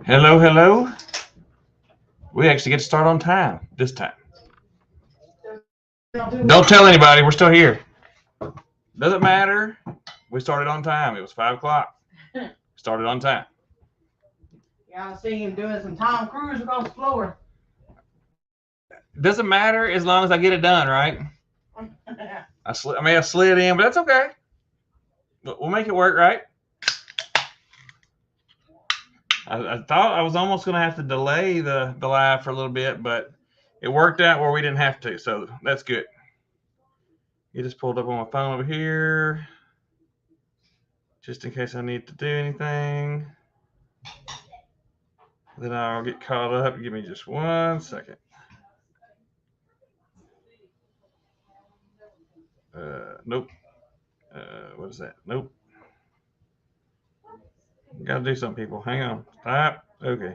Hello, hello. We actually get to start on time this time. Don't tell anybody. We're still here. Doesn't matter. We started on time. It was 5 o'clock. Started on time. Yeah, I see him doing some Tom Cruise across the floor. Doesn't matter as long as I get it done, right? I may have slid in, but that's okay. We'll make it work, right? I thought I was almost going to have to delay the live for a little bit, but it worked out where we didn't have to, so that's good. It just pulled up on my phone over here, just in case I need to do anything. Then I'll get caught up. Give me just 1 second. Nope. What is that? Nope. Gotta do something, people. Hang on. Stop. Okay.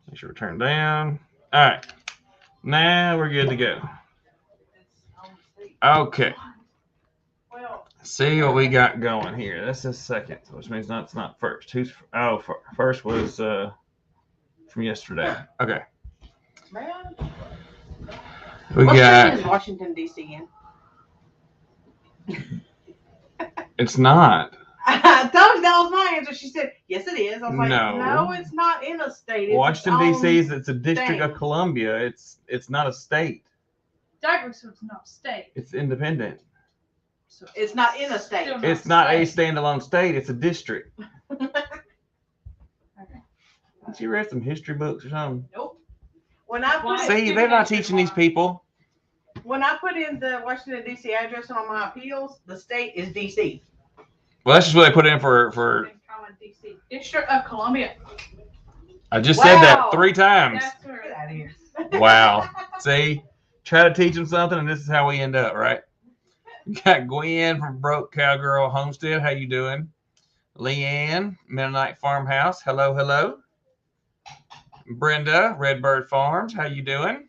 Make sure we turn down. All right. Now we're good to go. Okay. See what we got going here. That's the second, which means it's not first. First was from yesterday. Okay. We What got. state is Washington D.C. in? It's not. I told you that was my answer. She said, "Yes, it is." I was like, No. "No, it's not in a state. It's Washington D.C. its It's a district of Columbia. It's not a state. Douglas was not a state. It's independent. So it's not in a state. It's not a standalone state. It's a district. Okay. Did you read some history books or something? Nope. When I put See, they're not teaching these people. When I put in the Washington D.C. address on my appeals, the state is D.C. Well, that's just what they put in for. DC. District of Columbia. I just said that 3 times. That's where Get out of here. Wow. See, try to teach them something, and this is how we end up, right? We got Gwen from Broke Cowgirl Homestead. How you doing? Leanne, Mennonite Farmhouse. Hello, hello. Brenda, Redbird Farms. How you doing?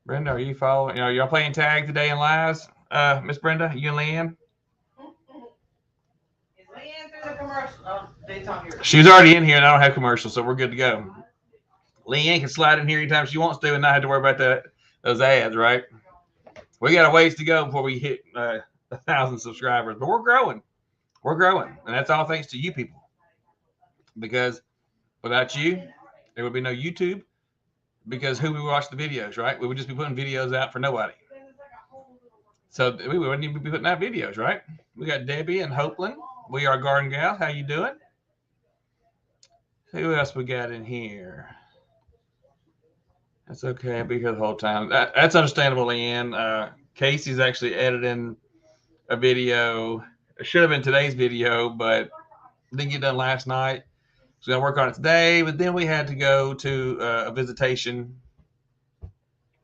Brenda, are you following? Y'all playing tag today in lives? Miss Brenda, you and Leanne? Is Leanne through the commercial? Oh, it's on here. She's already in here, and I don't have commercials, so we're good to go. Leanne can slide in here anytime she wants to and not have to worry about those ads, right? We got a ways to go before we hit 1,000 subscribers, but we're growing. We're growing, and that's all thanks to you people. Because without you, there would be no YouTube. Because who would watch the videos, right? We would just be putting videos out for nobody. So we wouldn't even be putting out videos, right? We got Debbie and Hopeland. We are Garden Gals. How you doing? Who else we got in here? That's okay. I'll be here the whole time. That's understandable, Leanne. Casey's actually editing a video. It should have been today's video, but didn't get done last night. So we're going to work on it today, but then we had to go to a visitation.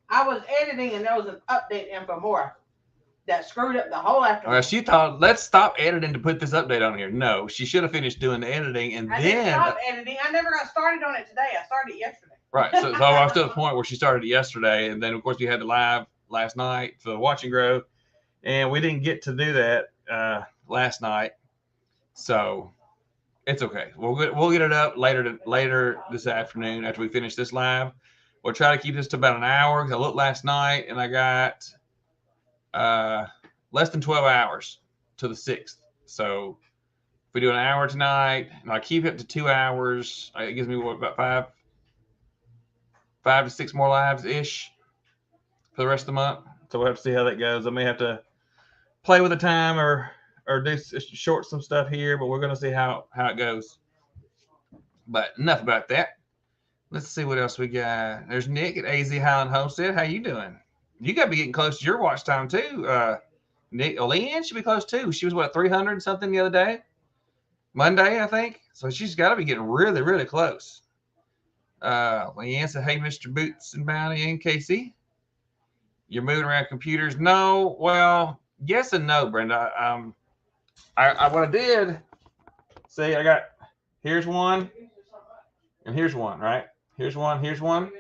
I was editing, and there was an update in for more that screwed up the whole afternoon. Well, she thought, let's stop editing to put this update on here. No, she should have finished doing the editing, and I then... didn't stop editing. I never got started on it today. I started it yesterday. Right. So I was to the point where she started it yesterday, and then, of course, we had the live last night for the Watch and Grow, and we didn't get to do that last night. So it's okay. We'll get it up later this afternoon after we finish this live. We'll try to keep this to about an hour. I looked last night, and I got less than 12 hours to the 6th. So if we do an hour tonight, and I keep it to 2 hours, it gives me about 5 to 6 more lives ish for the rest of the month. So we'll have to see how that goes. I may have to play with the time or do short some stuff here, but we're going to see how it goes. But enough about that. Let's see what else we got. There's Nick at AZ Highland Homestead. How you doing? You got to be getting close to your watch time too. Nick, Leanne should be close too. She was what, 300 and something the other day? Monday, I think. So she's got to be getting really, really close. Leanne said, "Hey, Mr. Boots and Bounty and Casey, you're moving around computers." No, well, yes and no, Brenda. What I did, see, I got, here's one, and here's one, right? Here's one.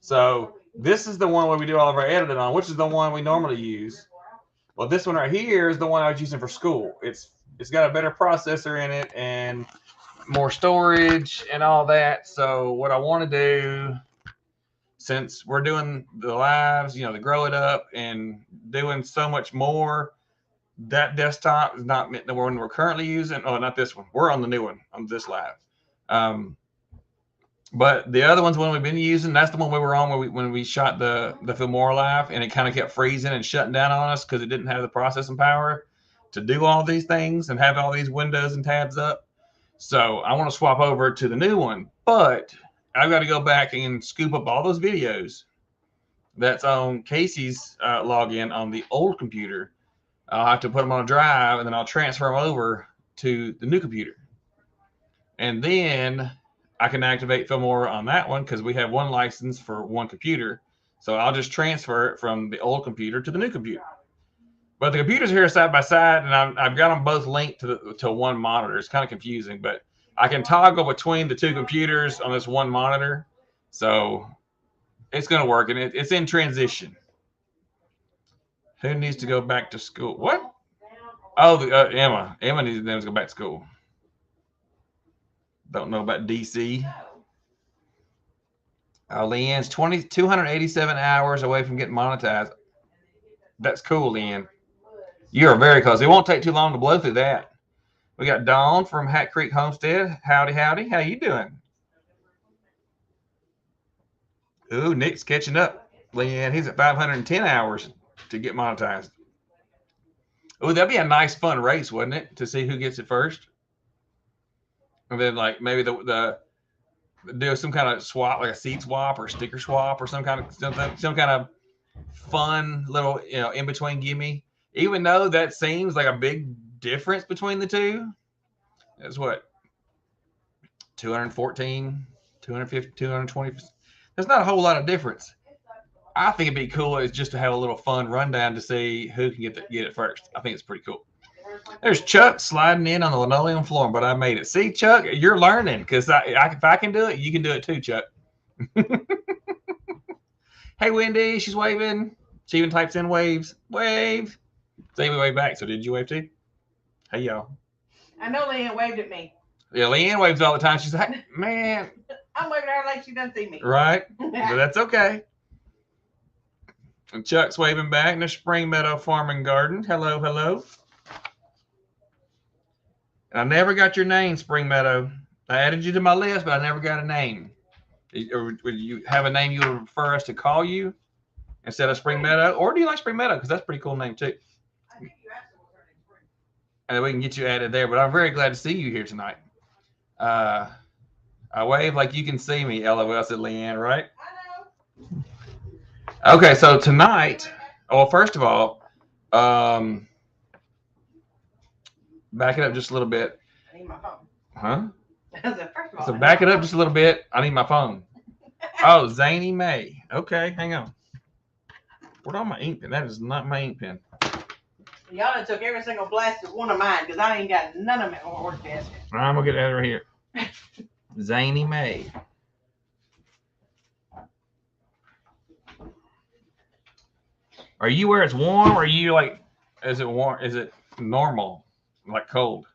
So this is the one where we do all of our editing on, which is the one we normally use. Well, this one right here is the one I was using for school. It's got a better processor in it, and more storage and all that. So what I want to do, since we're doing the lives, the grow it up and doing so much more, that desktop is not the one we're currently using. Oh, not this one. We're on the new one on this live. But the other one's one we've been using. That's the one we were on when we shot the Filmora live, and it kind of kept freezing and shutting down on us because it didn't have the processing power to do all these things and have all these windows and tabs up. So I want to swap over to the new one, but I've got to go back and scoop up all those videos that's on Casey's login on the old computer. I'll have to put them on a drive, and then I'll transfer them over to the new computer. And then I can activate Filmora on that one because we have one license for one computer. So I'll just transfer it from the old computer to the new computer. But the computers here are side by side, and I've got them both linked to one monitor. It's kind of confusing, but I can toggle between the two computers on this one monitor. So it's going to work, and it's in transition. Who needs to go back to school? What? Oh, Emma. Emma needs to go back to school. Don't know about DC. Leanne's 287 hours away from getting monetized. That's cool, Leanne. You are very close. It won't take too long to blow through that. We got Dawn from Hat Creek Homestead. Howdy, howdy. How you doing? Ooh, Nick's catching up. Leanne, he's at 510 hours to get monetized. Ooh, that'd be a nice, fun race, wouldn't it? To see who gets it first. And then, like, maybe the do some kind of swap, like a seed swap or sticker swap or some kind of fun little, in between gimme. Even though that seems like a big difference between the two. That's what, 214, 250, 220. There's not a whole lot of difference. I think it'd be cool is just to have a little fun rundown to see who can get it first. I think it's pretty cool. There's Chuck sliding in on the linoleum floor, but I made it. See, Chuck, you're learning because if I can do it, you can do it too, Chuck. Hey, Wendy, she's waving. She even types in waves. Wave. Say we wave back. So did you wave too? Hey, y'all. I know Leanne waved at me. Yeah, Leanne waves all the time. She's like, man. I'm waving at her like she doesn't see me. Right. But that's okay. And Chuck's waving back in the Spring Meadow Farm and Garden. Hello, hello. I never got your name, Spring Meadow. I added you to my list, but I never got a name. Or would you have a name you would prefer us to call you instead of Spring Meadow? Or do you like Spring Meadow? Because that's a pretty cool name, too. And we can get you added there. But I'm very glad to see you here tonight. I wave like you can see me, LOL, said Leanne, right? I know. Okay, so tonight, well, first of all, back it up just a little bit. I need my phone. Huh? First of all, So back it up just a little bit. I need my phone. Oh, Zany May. Okay, hang on. Where's all my ink pen? That is not my ink pen. Y'all done took every single blasted one of mine because I ain't got none of them at my work desk. I'm going to get that right here. Zany May. Are you where it's warm or are you like, is it warm? Is it normal? Like cold?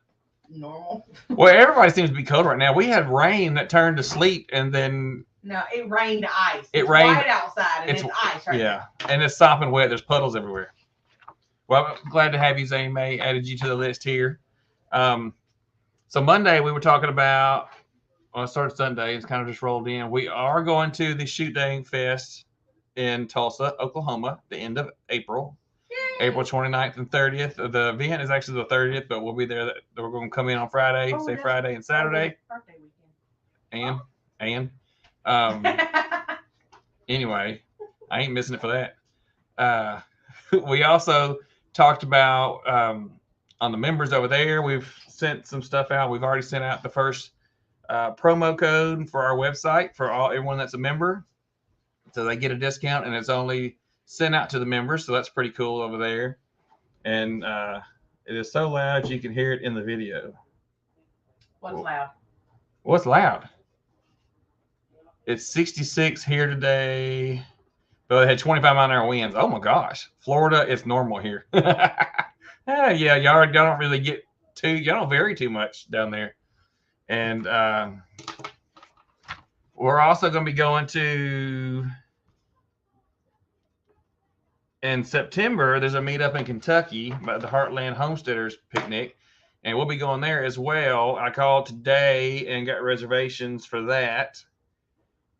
Normal. Well, everybody seems to be cold right now. We had rain that turned to sleet and then. No, it rained ice. It rained. Right outside and it's ice right now. And it's sopping wet. There's puddles everywhere. Well, I'm glad to have you, Zane May. Added you to the list here. So Monday we were talking about, well, it started Sunday. It's kind of just rolled in. We are going to the Shoot Dang Fest in Tulsa, Oklahoma, the end of April. Yay. April 29th and 30th. The event is actually the 30th, but we'll be there. We're going to come in on Friday, Friday and Saturday. Birthday weekend. Anyway, I ain't missing it for that. We also talked about on the members over there. We've sent some stuff out. We've already sent out the first promo code for our website for everyone that's a member. So they get a discount, and it's only sent out to the members. So that's pretty cool over there. And it is so loud you can hear it in the video. What's loud? What's loud? It's 66 here today. But it had 25 mile-an-hour winds. Oh my gosh. Florida, it's normal here. Yeah, y'all don't really get y'all don't vary too much down there. And we're also going to be going to, in September, there's a meetup in Kentucky about the Heartland Homesteaders picnic. And we'll be going there as well. I called today and got reservations for that.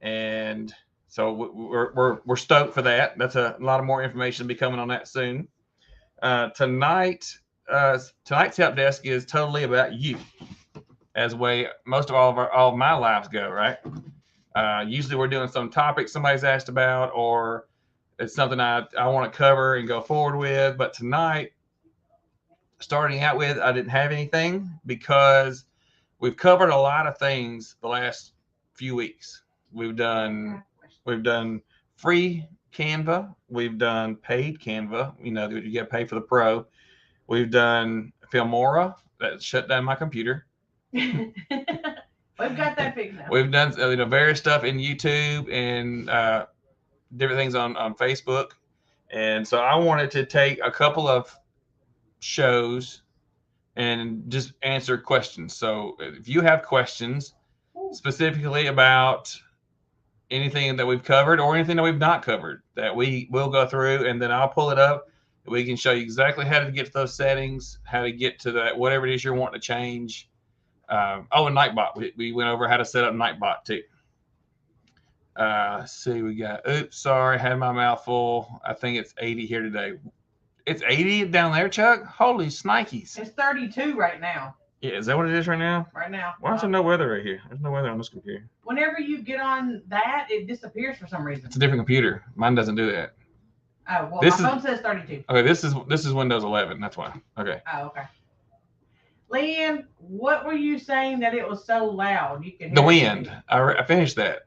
And so we're stoked for that. That's a lot of more information to be coming on that soon. Tonight's help desk is totally about you, as way most of all of my lives go, right? Usually we're doing some topic somebody's asked about, or it's something I want to cover and go forward with. But tonight, starting out with, I didn't have anything because we've covered a lot of things the last few weeks. We've done free Canva. We've done paid Canva. You know, you get paid for the pro. We've done Filmora. That shut down my computer. We've got that fixed now. We've done various stuff in YouTube and different things on Facebook. And so I wanted to take a couple of shows and just answer questions. So if you have questions specifically about anything that we've covered or anything that we've not covered, that we will go through, and then I'll pull it up. We can show you exactly how to get to those settings, how to get to that, whatever it is you're wanting to change. And Nightbot. We went over how to set up Nightbot too. Let's see, we got, oops, sorry, had my mouth full. I think it's 80 here today. It's 80 down there, Chuck? Holy snikes. It's 32 right now. Yeah, is that what it is right now? Right now. Why is there no weather right here? There's no weather on this computer. Whenever you get on that, it disappears for some reason. It's a different computer. Mine doesn't do that. Oh, well, This my phone says 32. Okay, this is Windows 11. That's why. Okay. Oh, okay. Leanne, what were you saying that it was so loud? You could hear The it wind. I finished that.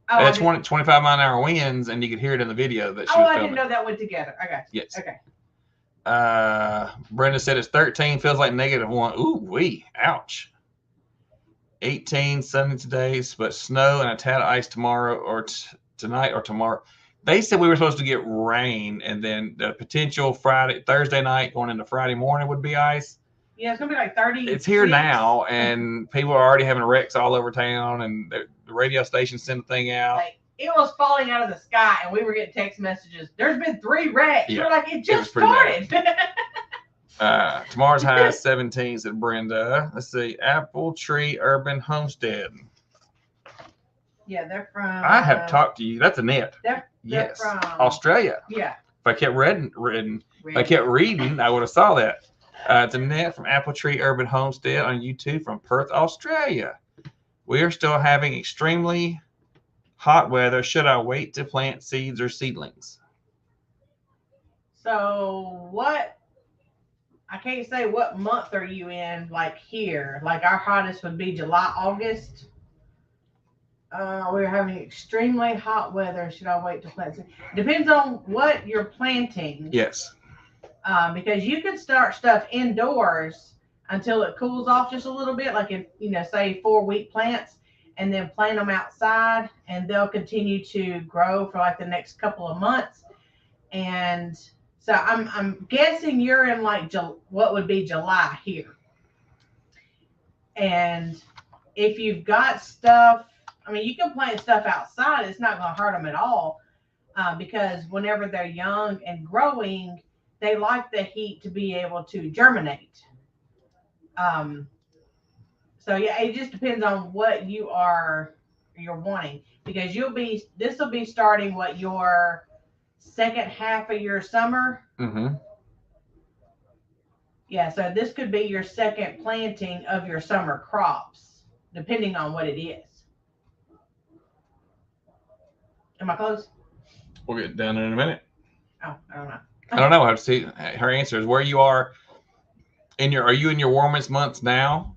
Oh, That's 25 mile an hour winds, and you could hear it in the video that she I was didn't filming. know that went together. I got you. Yes. Okay. Brenda said it's 13, feels like -1. Ooh, wee, ouch. 18, sunny today, but snow and a tad of ice tomorrow or tonight or tomorrow. They said we were supposed to get rain, and then the potential Thursday night going into Friday morning would be ice. Yeah, it's gonna be like 30. It's here now, and people are already having wrecks all over town, and the radio station sent a thing out. Like, it was falling out of the sky, and we were getting text messages. There's been 3 wrecks. Yeah, We're like, it just pretty started. Tomorrow's high is 17, said Brenda. Let's see, Apple Tree Urban Homestead. Yeah, they're from. I have talked to you. That's a net. They're Yes, from Australia. Yeah. If I kept if I kept reading, I would have saw that. It's a net from Apple Tree Urban Homestead on YouTube from Perth, Australia. We are still having extremely hot weather. Should I wait to plant seeds or seedlings? So what? I can't say what month are you in. Like here, like our hottest would be July, August. We're having extremely hot weather. Should I wait to plant seeds? Depends on what you're planting. Yes. Because you can start stuff indoors until it cools off just a little bit, like in, say 4-week plants, and then plant them outside, and they'll continue to grow for like the next couple of months. And so I'm guessing you're in like what would be July here. And if you've got stuff, I mean, you can plant stuff outside. It's not going to hurt them at all, because whenever they're young and growing, they like the heat to be able to germinate. So yeah, it just depends on what you're wanting, because this will be starting your second half of your summer. Mm-hmm. Yeah, so this could be your second planting of your summer crops, depending on what it is. Am I close? We'll get down in a minute. Oh, I don't know. I don't know. I have to see her answer is where you are are you in your warmest months now?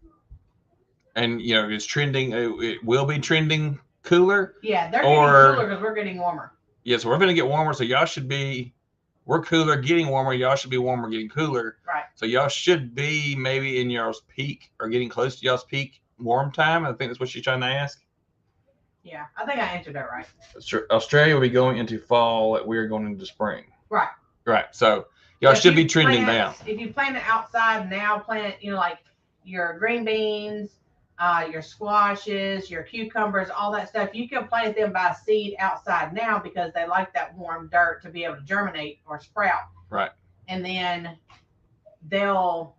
And it's trending. It will be trending cooler. Yeah, they're getting cooler because we're getting warmer. Yes, we're going to get warmer. So y'all should be. We're cooler, getting warmer. Y'all should be warmer, getting cooler. Right. So y'all should be maybe in y'all's peak or getting close to y'all's peak warm time. I think that's what she's trying to ask. Yeah, I think I answered that right. Australia will be going into fall. We're going into spring. Right. Right. So y'all should be trending down. If you plant it outside now, plant like your green beans, your squashes, your cucumbers, all that stuff. You can plant them by seed outside now because they like that warm dirt to be able to germinate or sprout. Right. And then they'll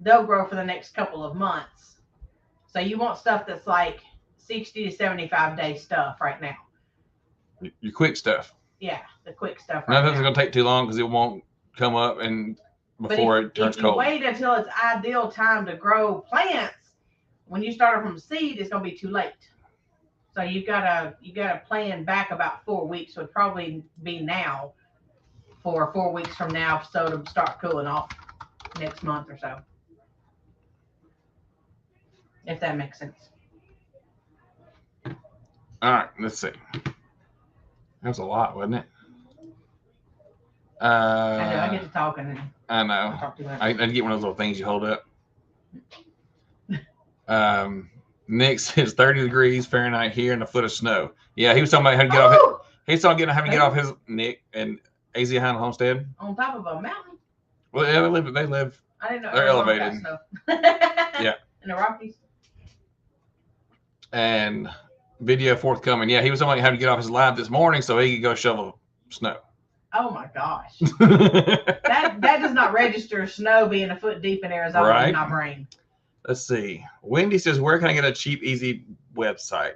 grow for the next couple of months. So you want stuff that's like 60 to 75 day stuff right now. Your quick stuff. Yeah, the quick stuff. None of it's going to take too long because it won't come up and before it turns cold. If you wait until it's ideal time to grow plants, when you start them from seed, it's going to be too late. So you gotta plan back about 4 weeks. Would probably be now for 4 weeks from now, so to start cooling off next month or so. If that makes sense. All right, let's see. That was a lot, wasn't it? I get to talking. And I know. talk too much. I get one of those little things you hold up. Nick says 30 degrees Fahrenheit here and a foot of snow. Yeah, he was talking about how to get off. He's talking about having to get off his Nick and AZ Highland Homestead On top of a mountain. Well, yeah, they live. I didn't know. They're elevated. Yeah. In the Rockies. And video forthcoming. Yeah, he was talking about how to get off his lab this morning so he could go shovel snow. Oh my gosh. that does not register snow being a foot deep in Arizona in my brain. Let's see. Wendy says, where can I get a cheap, easy website?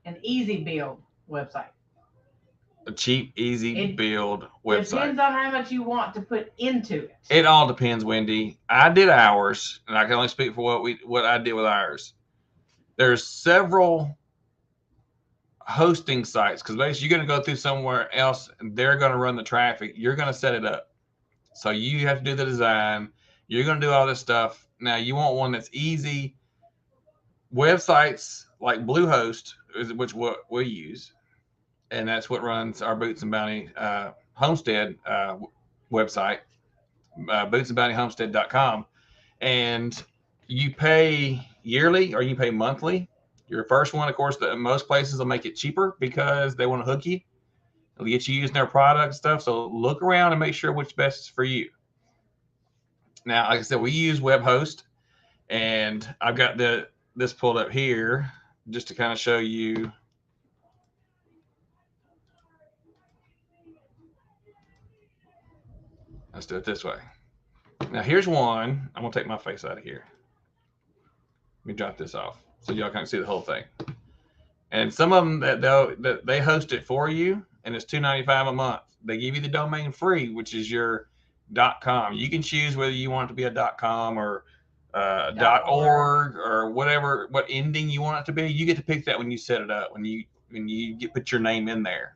An easy build website. A cheap, easy build website. Depends on how much you want to put into it. It all depends, Wendy. I did ours, and I can only speak for what I did with ours. There's several hosting sites because basically you're going to go through somewhere else and they're going to run the traffic. You're going to set it up. So you have to do the design. You're going to do all this stuff. Now you want one that's easy. Websites like Bluehost, which what we use, and that's what runs our Boots and Bounty Homestead website, bootsandbountyhomestead.com. And you pay yearly or you pay monthly. Your first one, of course, most places will make it cheaper because they want to hook you. They'll get you using their product and stuff. So look around and make sure which best is for you. Now, like I said, we use WebHost, and I've got this pulled up here just to kind of show you. Let's do it this way. Now, here's one. I'm going to take my face out of here. Let me drop this off so y'all can see the whole thing. And some of them that they host it for you, and it's $2.95 a month. They give you the domain free, which is your .com. You can choose whether you want it to be a .com or .org or whatever, what ending you want it to be. You get to pick that when you set it up, when you put your name in there.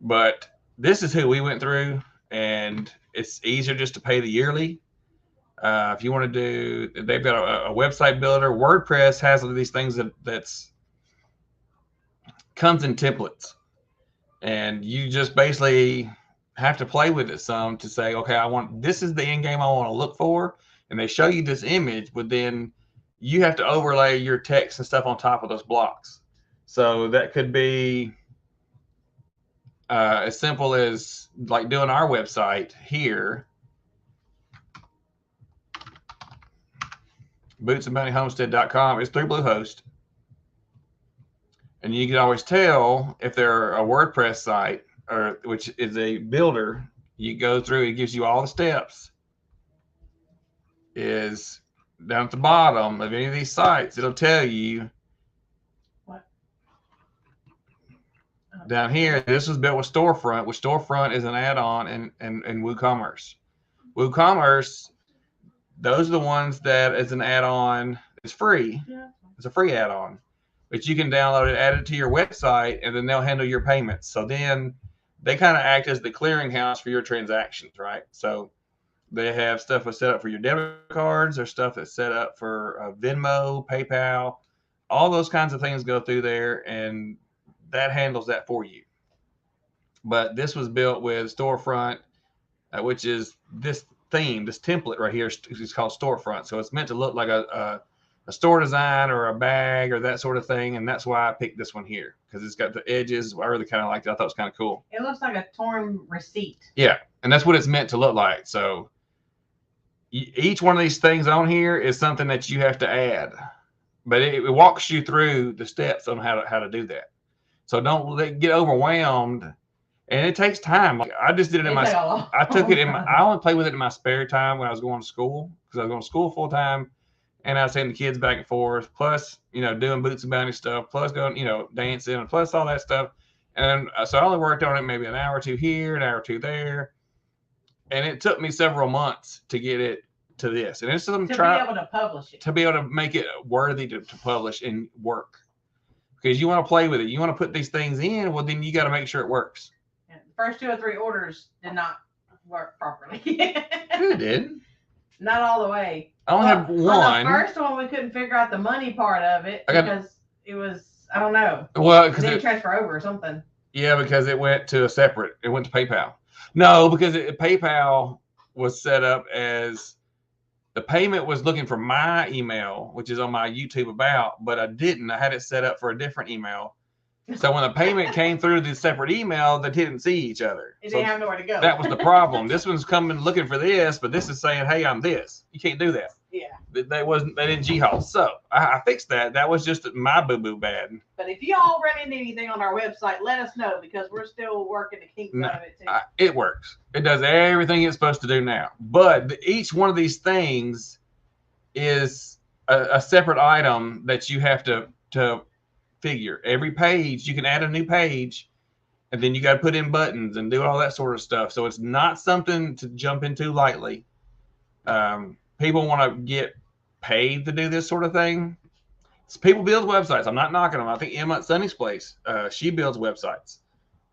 But this is who we went through, and it's easier just to pay the yearly. If you want to do, they've got a website builder. WordPress has these things that's comes in templates, and you just basically have to play with it some to say, okay, this is the end game I want to look for, and they show you this image, but then you have to overlay your text and stuff on top of those blocks. So that could be as simple as like doing our website here, bootsandbountyhomestead.com. It's through Bluehost. And you can always tell if they're a WordPress site, or which is a builder. You go through, it gives you all the steps. Is down at the bottom of any of these sites, it'll tell you what down here. This was built with Storefront, which Storefront is an add-on in WooCommerce. WooCommerce, those are the ones that as an add-on is free. Yeah. It's a free add-on, but you can download it, add it to your website, and then they'll handle your payments. So then they kind of act as the clearinghouse for your transactions, right? So they have stuff that's set up for your debit cards. There's stuff that's set up for Venmo, PayPal. All those kinds of things go through there, and that handles that for you. But this was built with Storefront, which is this theme, this template right here is called Storefront. So it's meant to look like a store design or a bag or that sort of thing. And that's why I picked this one here, because it's got the edges. I really kind of liked it. I thought it was kind of cool. It looks like a torn receipt. Yeah. And that's what it's meant to look like. So each one of these things on here is something that you have to add, but it walks you through the steps on how to do that. So don't get overwhelmed, and it takes time. Like, I just did it in I took it in my, I only played with it in my spare time when I was going to school, because I was going to school full time, and I was sending the kids back and forth, plus, doing boots and bounty stuff, plus going, dancing, and plus all that stuff. And so I only worked on it maybe an hour or two here, an hour or two there. And it took me several months to get it to this. And it's something to be able to publish it. To be able to make it worthy to publish and work. Because you want to play with it. You want to put these things in, well, then you got to make sure it works. Yeah, the first 2 or 3 orders did not work properly. Who did? Not all the way. I only have one. On the first one, we couldn't figure out the money part of it because it was, I don't know. Well, because it didn't transfer over or something. Yeah, because it went to it went to PayPal. No, because PayPal was set up as the payment was looking for my email, which is on my YouTube about, but I didn't. I had it set up for a different email. So when the payment came through the separate email, they didn't see each other. It didn't have nowhere to go. That was the problem. This one's coming looking for this, but this is saying, hey, I'm this. You can't do that. Yeah. They didn't G-haul. So I fixed that. That was just my boo-boo bad. But if y'all run into anything on our website, let us know, because we're still working the kinks out of it too. It works. It does everything it's supposed to do now. But each one of these things is a separate item that you have to figure. Every page, you can add a new page, and then you got to put in buttons and do all that sort of stuff. So it's not something to jump into lightly. People want to get paid to do this sort of thing. So people build websites. I'm not knocking them. I think Emma at Sunny's place, she builds websites.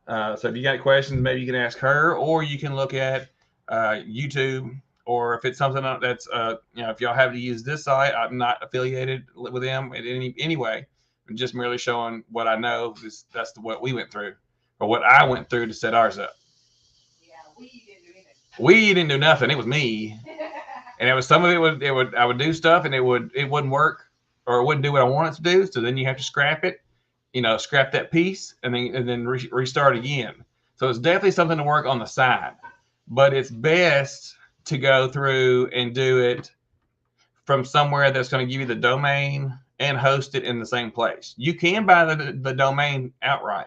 So if you got questions, maybe you can ask her, or you can look at YouTube, or if it's something that's, if y'all have to use this site, I'm not affiliated with them in any way. I'm just merely showing what I know. That's what we went through, or what I went through to set ours up. Yeah, we didn't do anything. We didn't do nothing. It was me. And it was some of I would do stuff and it wouldn't work, or it wouldn't do what I wanted to do. So then you have to scrap it, scrap that piece and then restart again. So it's definitely something to work on the side, but it's best to go through and do it from somewhere that's going to give you the domain and host it in the same place. You can buy the domain outright.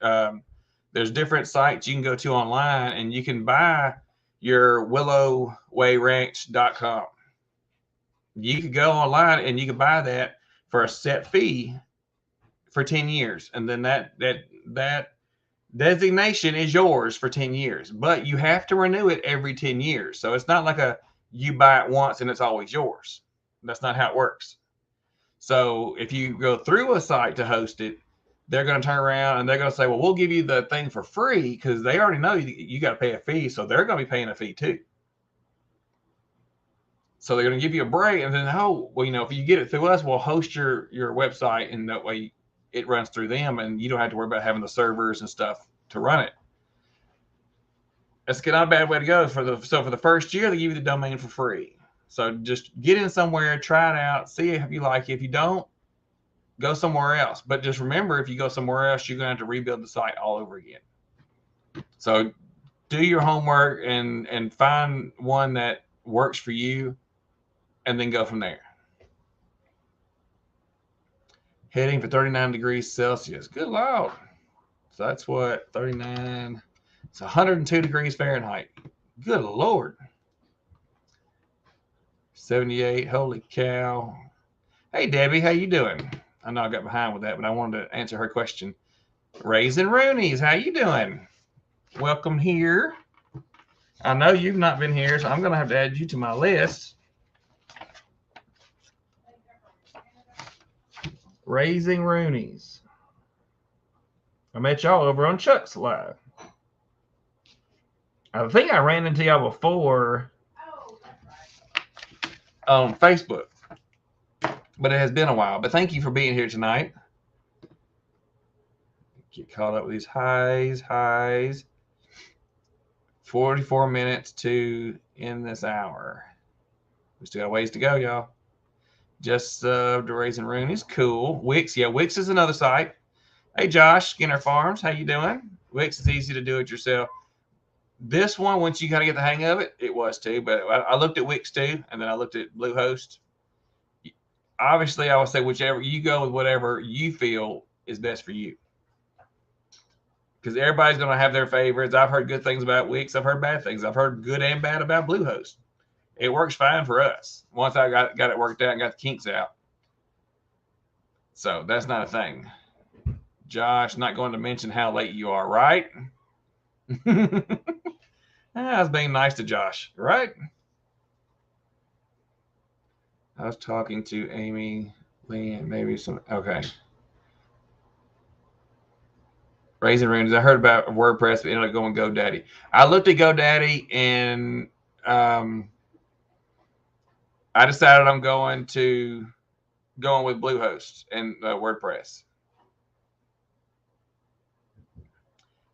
There's different sites you can go to online, and you can buy your willowwayranch.com. You could go online and you could buy that for a set fee for 10 years. And then that designation is yours for 10 years, but you have to renew it every 10 years. So it's not like you buy it once and it's always yours. That's not how it works. So if you go through a site to host it, they're going to turn around and they're going to say, well, we'll give you the thing for free, because they already know you got to pay a fee. So they're going to be paying a fee too. So they're going to give you a break, and then, if you get it through us, we'll host your website, and that way it runs through them and you don't have to worry about having the servers and stuff to run it. That's not a bad way to go. For the first year, they give you the domain for free. So just get in somewhere, try it out, see if you like it. If you don't, go somewhere else. But just remember, if you go somewhere else, you're going to have to rebuild the site all over again. So do your homework and find one that works for you, and then go from there. Heading for 39 degrees Celsius. Good Lord. So that's what, 39. It's 102 degrees Fahrenheit. Good Lord. 78. Holy cow. Hey, Debbie, how you doing? I know I got behind with that, but I wanted to answer her question. Raisin Roonies, how you doing? Welcome here. I know you've not been here, so I'm going to have to add you to my list. Raising Roonies. I met y'all over on Chuck's Live. I think I ran into y'all before on Facebook, but it has been a while. But thank you for being here tonight. Get caught up with these highs. 44 minutes to end this hour. We still got ways to go, y'all. Just subbed to Raisin Roonies. Cool. Wix. Yeah, Wix is another site. Hey, Josh, Skinner Farms. How you doing? Wix is easy to do it yourself. This one, once you kind of get the hang of it, it was too. But I looked at Wix too, and then I looked at Bluehost. Obviously, I would say whichever you go with, whatever you feel is best for you. Because everybody's going to have their favorites. I've heard good things about Wix. I've heard bad things. I've heard good and bad about Bluehost. It works fine for us. Once I got it worked out and got the kinks out. So that's not a thing. Josh, not going to mention how late you are, right? I was being nice to Josh, right? I was talking to Amy, Lee, and maybe some. Okay. Raising Runes. I heard about WordPress, but ended up going GoDaddy. I looked at GoDaddy and I decided I'm going with Bluehost and WordPress.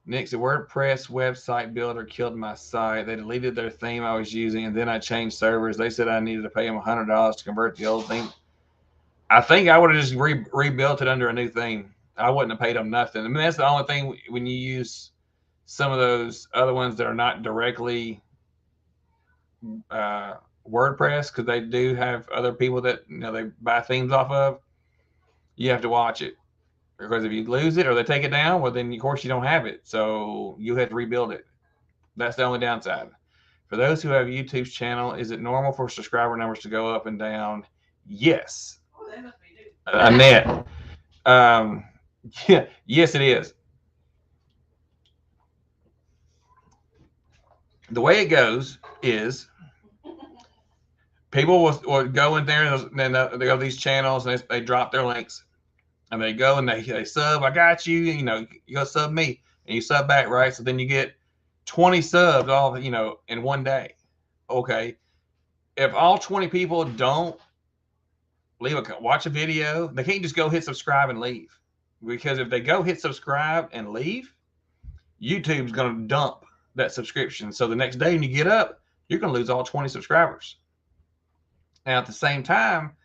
Nick's, the WordPress website builder killed my site. They deleted their theme I was using, and then I changed servers. They said I needed to pay them $100 to convert the old theme. I think I would have just rebuilt it under a new theme. I wouldn't have paid them nothing. I mean, that's the only thing when you use some of those other ones that are not directly WordPress, because they do have other people that they buy themes off of. You have to watch it. Because if you lose it or they take it down, well, then, of course, you don't have it. So you have to rebuild it. That's the only downside. For those who have YouTube's channel, is it normal for subscriber numbers to go up and down? Yes. Oh, they must be new. Annette. Yeah, yes, it is. The way it goes is people will go in there and then they go to these channels and they drop their links. And they go and they sub, I got you, you go sub me. And you sub back, right? So then you get 20 subs all, in one day. Okay. If all 20 people don't watch a video, they can't just go hit subscribe and leave. Because if they go hit subscribe and leave, YouTube's going to dump that subscription. So the next day when you get up, you're going to lose all 20 subscribers. Now, at the same time,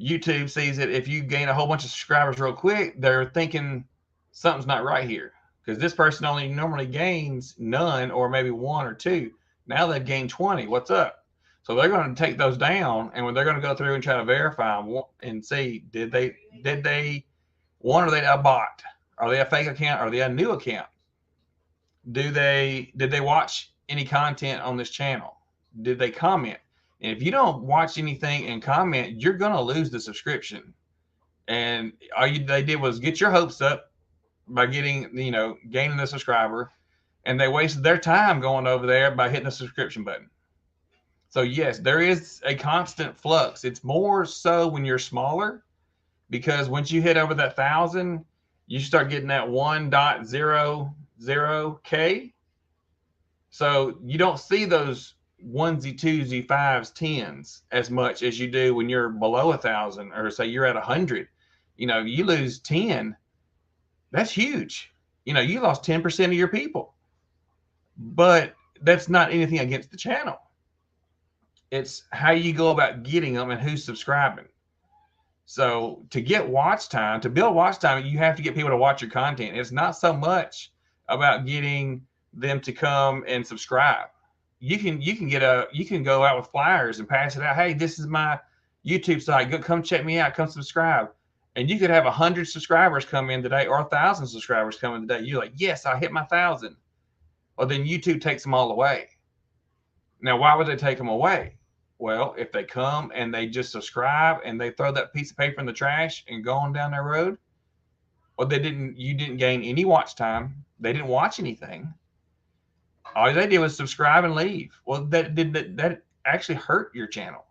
YouTube sees that if you gain a whole bunch of subscribers real quick, they're thinking something's not right here, because this person only normally gains none or maybe one or two. Now they've gained 20. What's up? So they're going to take those down, and when they're going to go through and try to verify them and see did they are they a bot? Are they a fake account? Are they a new account? Did they watch any content on this channel? Did they comment? And if you don't watch anything and comment, you're going to lose the subscription. And all they did was get your hopes up by gaining the subscriber. And they wasted their time going over there by hitting the subscription button. So, yes, there is a constant flux. It's more so when you're smaller, because once you hit over that 1,000, you start getting that 1.00K. So you don't see those onesie, twosie, fives, tens as much as you do when you're below 1,000, or say you're at 100. You lose 10. That's huge. You lost 10% of your people. But that's not anything against the channel. It's how you go about getting them and who's subscribing. So to get watch time, to build watch time, you have to get people to watch your content. It's not so much about getting them to come and subscribe. You can go out with flyers and pass it out. Hey, this is my YouTube site. Go come check me out. Come subscribe. And you could have 100 subscribers come in today, or 1,000 subscribers come in today. You're like, yes, I hit my 1,000. Well, then YouTube takes them all away. Now, why would they take them away? Well, if they come and they just subscribe and they throw that piece of paper in the trash and go on down their road, well, you didn't gain any watch time. They didn't watch anything. All they did was subscribe and leave. Well, that actually hurt your channel,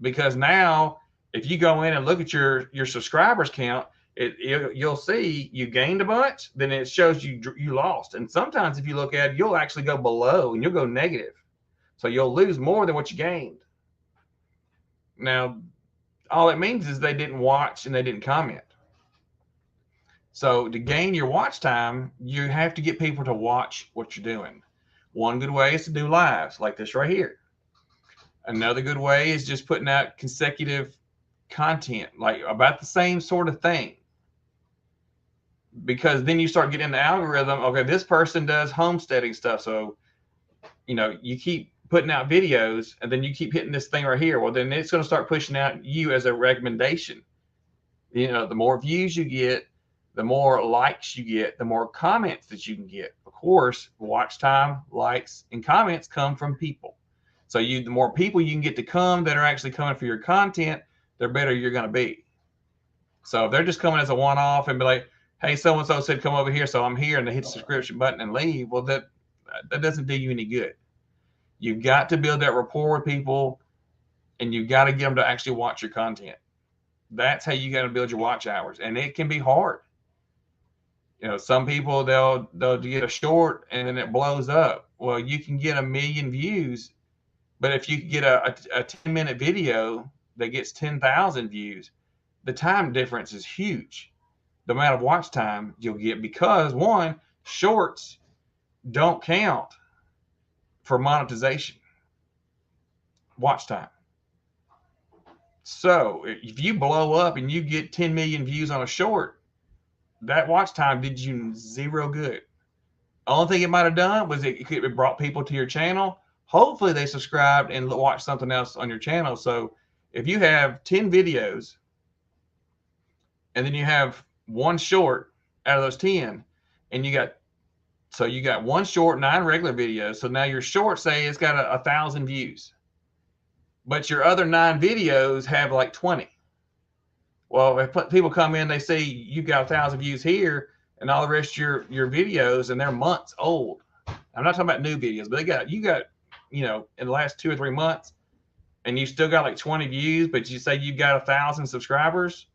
because now if you go in and look at your subscribers count, you'll see you gained a bunch, then it shows you lost. And sometimes if you look at it, you'll actually go below and you'll go negative. So you'll lose more than what you gained. Now, all it means is they didn't watch and they didn't comment. So to gain your watch time, you have to get people to watch what you're doing. One good way is to do lives like this right here. Another good way is just putting out consecutive content, like about the same sort of thing. Because then you start getting the algorithm. Okay, this person does homesteading stuff, so you keep putting out videos and then you keep hitting this thing right here. Well, then it's going to start pushing out you as a recommendation. The more views you get, the more likes you get, the more comments that you can get. Of course, watch time, likes, and comments come from people. So the more people you can get to come that are actually coming for your content, the better you're going to be. So if they're just coming as a one-off and be like, hey, so-and-so said come over here, so I'm here, and they hit the subscription button and leave, well, that doesn't do you any good. You've got to build that rapport with people, and you've got to get them to actually watch your content. That's how you got to build your watch hours, and it can be hard. Some people they'll get a short and then it blows up. Well, you can get 1 million views, but if you get a 10-minute video that gets 10,000 views, the time difference is huge. The amount of watch time you'll get, because one, shorts don't count for monetization. Watch time. So if you blow up and you get 10 million views on a short, that watch time did you zero good. Only thing it might have done was it brought people to your channel. Hopefully they subscribed and watched something else on your channel. So if you have 10 videos and then you have one short out of those 10, and you got one short, 9 regular videos. So now your short, say, it's got 1,000 views, but your other 9 videos have like 20. Well, if people come in, they see you got 1,000 views here, and all the rest of your videos, and they're months old. I'm not talking about new videos, but you got in the last 2 or 3 months, and you still got like 20 views, but you say you got 1,000 subscribers.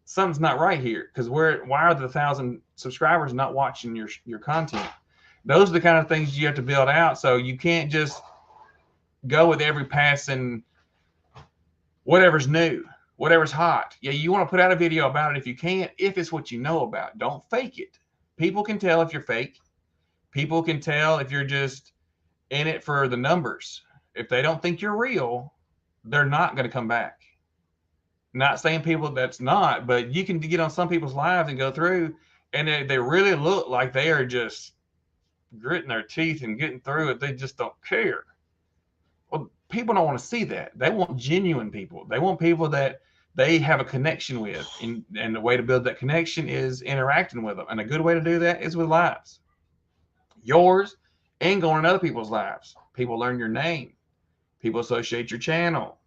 Something's not right here, because why are the 1,000 subscribers not watching your content? Those are the kind of things you have to build out. So you can't just go with every passing whatever's new, whatever's hot. Yeah, you want to put out a video about it if you can, if it's what you know about. Don't fake it. People can tell if you're fake. People can tell if you're just in it for the numbers. If they don't think you're real, they're not going to come back. Not saying people that's not, but you can get on some people's lives and go through, and they really look like they are just gritting their teeth and getting through it. They just don't care. Well, people don't want to see that. They want genuine people. They want people that they have a connection with, and the way to build that connection is interacting with them. And a good way to do that is with lives. Yours and going in other people's lives. People learn your name. People associate your channel.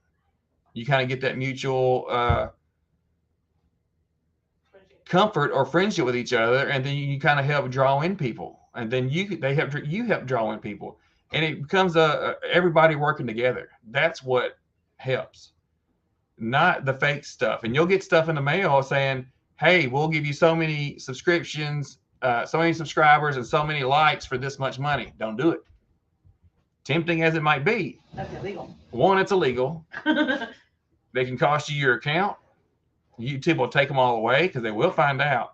You kind of get that mutual comfort or friendship with each other, and then you kind of help draw in people, and then you help draw in people, and it becomes everybody working together. That's what helps, not the fake stuff. And you'll get stuff in the mail saying, hey, we'll give you so many subscriptions, so many subscribers, and so many likes for this much money. Don't do it. Tempting as it might be, That's illegal. One, it's illegal. They can cost you your account. YouTube will take them all away because they will find out.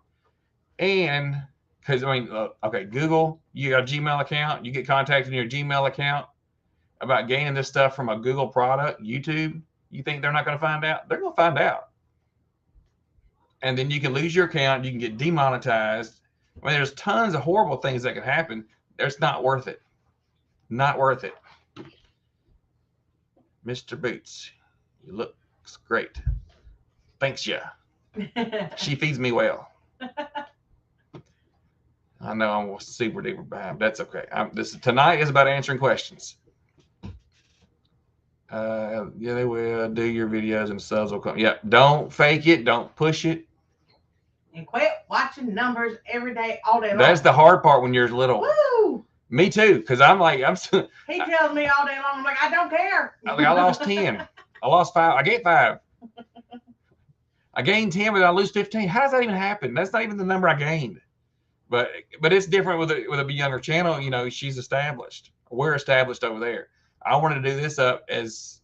And because, okay, Google, you got a Gmail account, you get contacted in your Gmail account about gaining this stuff from a Google product. YouTube, you think they're not going to find out? They're going to find out. And then you can lose your account. You can get demonetized. There's tons of horrible things that could happen. It's not worth it. Not worth it. Mr. Boots, you look great. Thanks, yeah. She feeds me well. I know I'm super duper bad. That's okay. Tonight is about answering questions. Yeah, they will do your videos and subs will come. Yeah, don't fake it. Don't push it. And quit watching numbers every day, all day long. That's the hard part when you're little. Woo! Me too, because I'm like, He tells me all day long, I'm like, I don't care. I lost 10. I lost 5. I gained 5. I gained 10, but I lose 15. How does that even happen? That's not even the number I gained. But it's different with a younger channel. She's established. We're established over there. I wanted to do this up as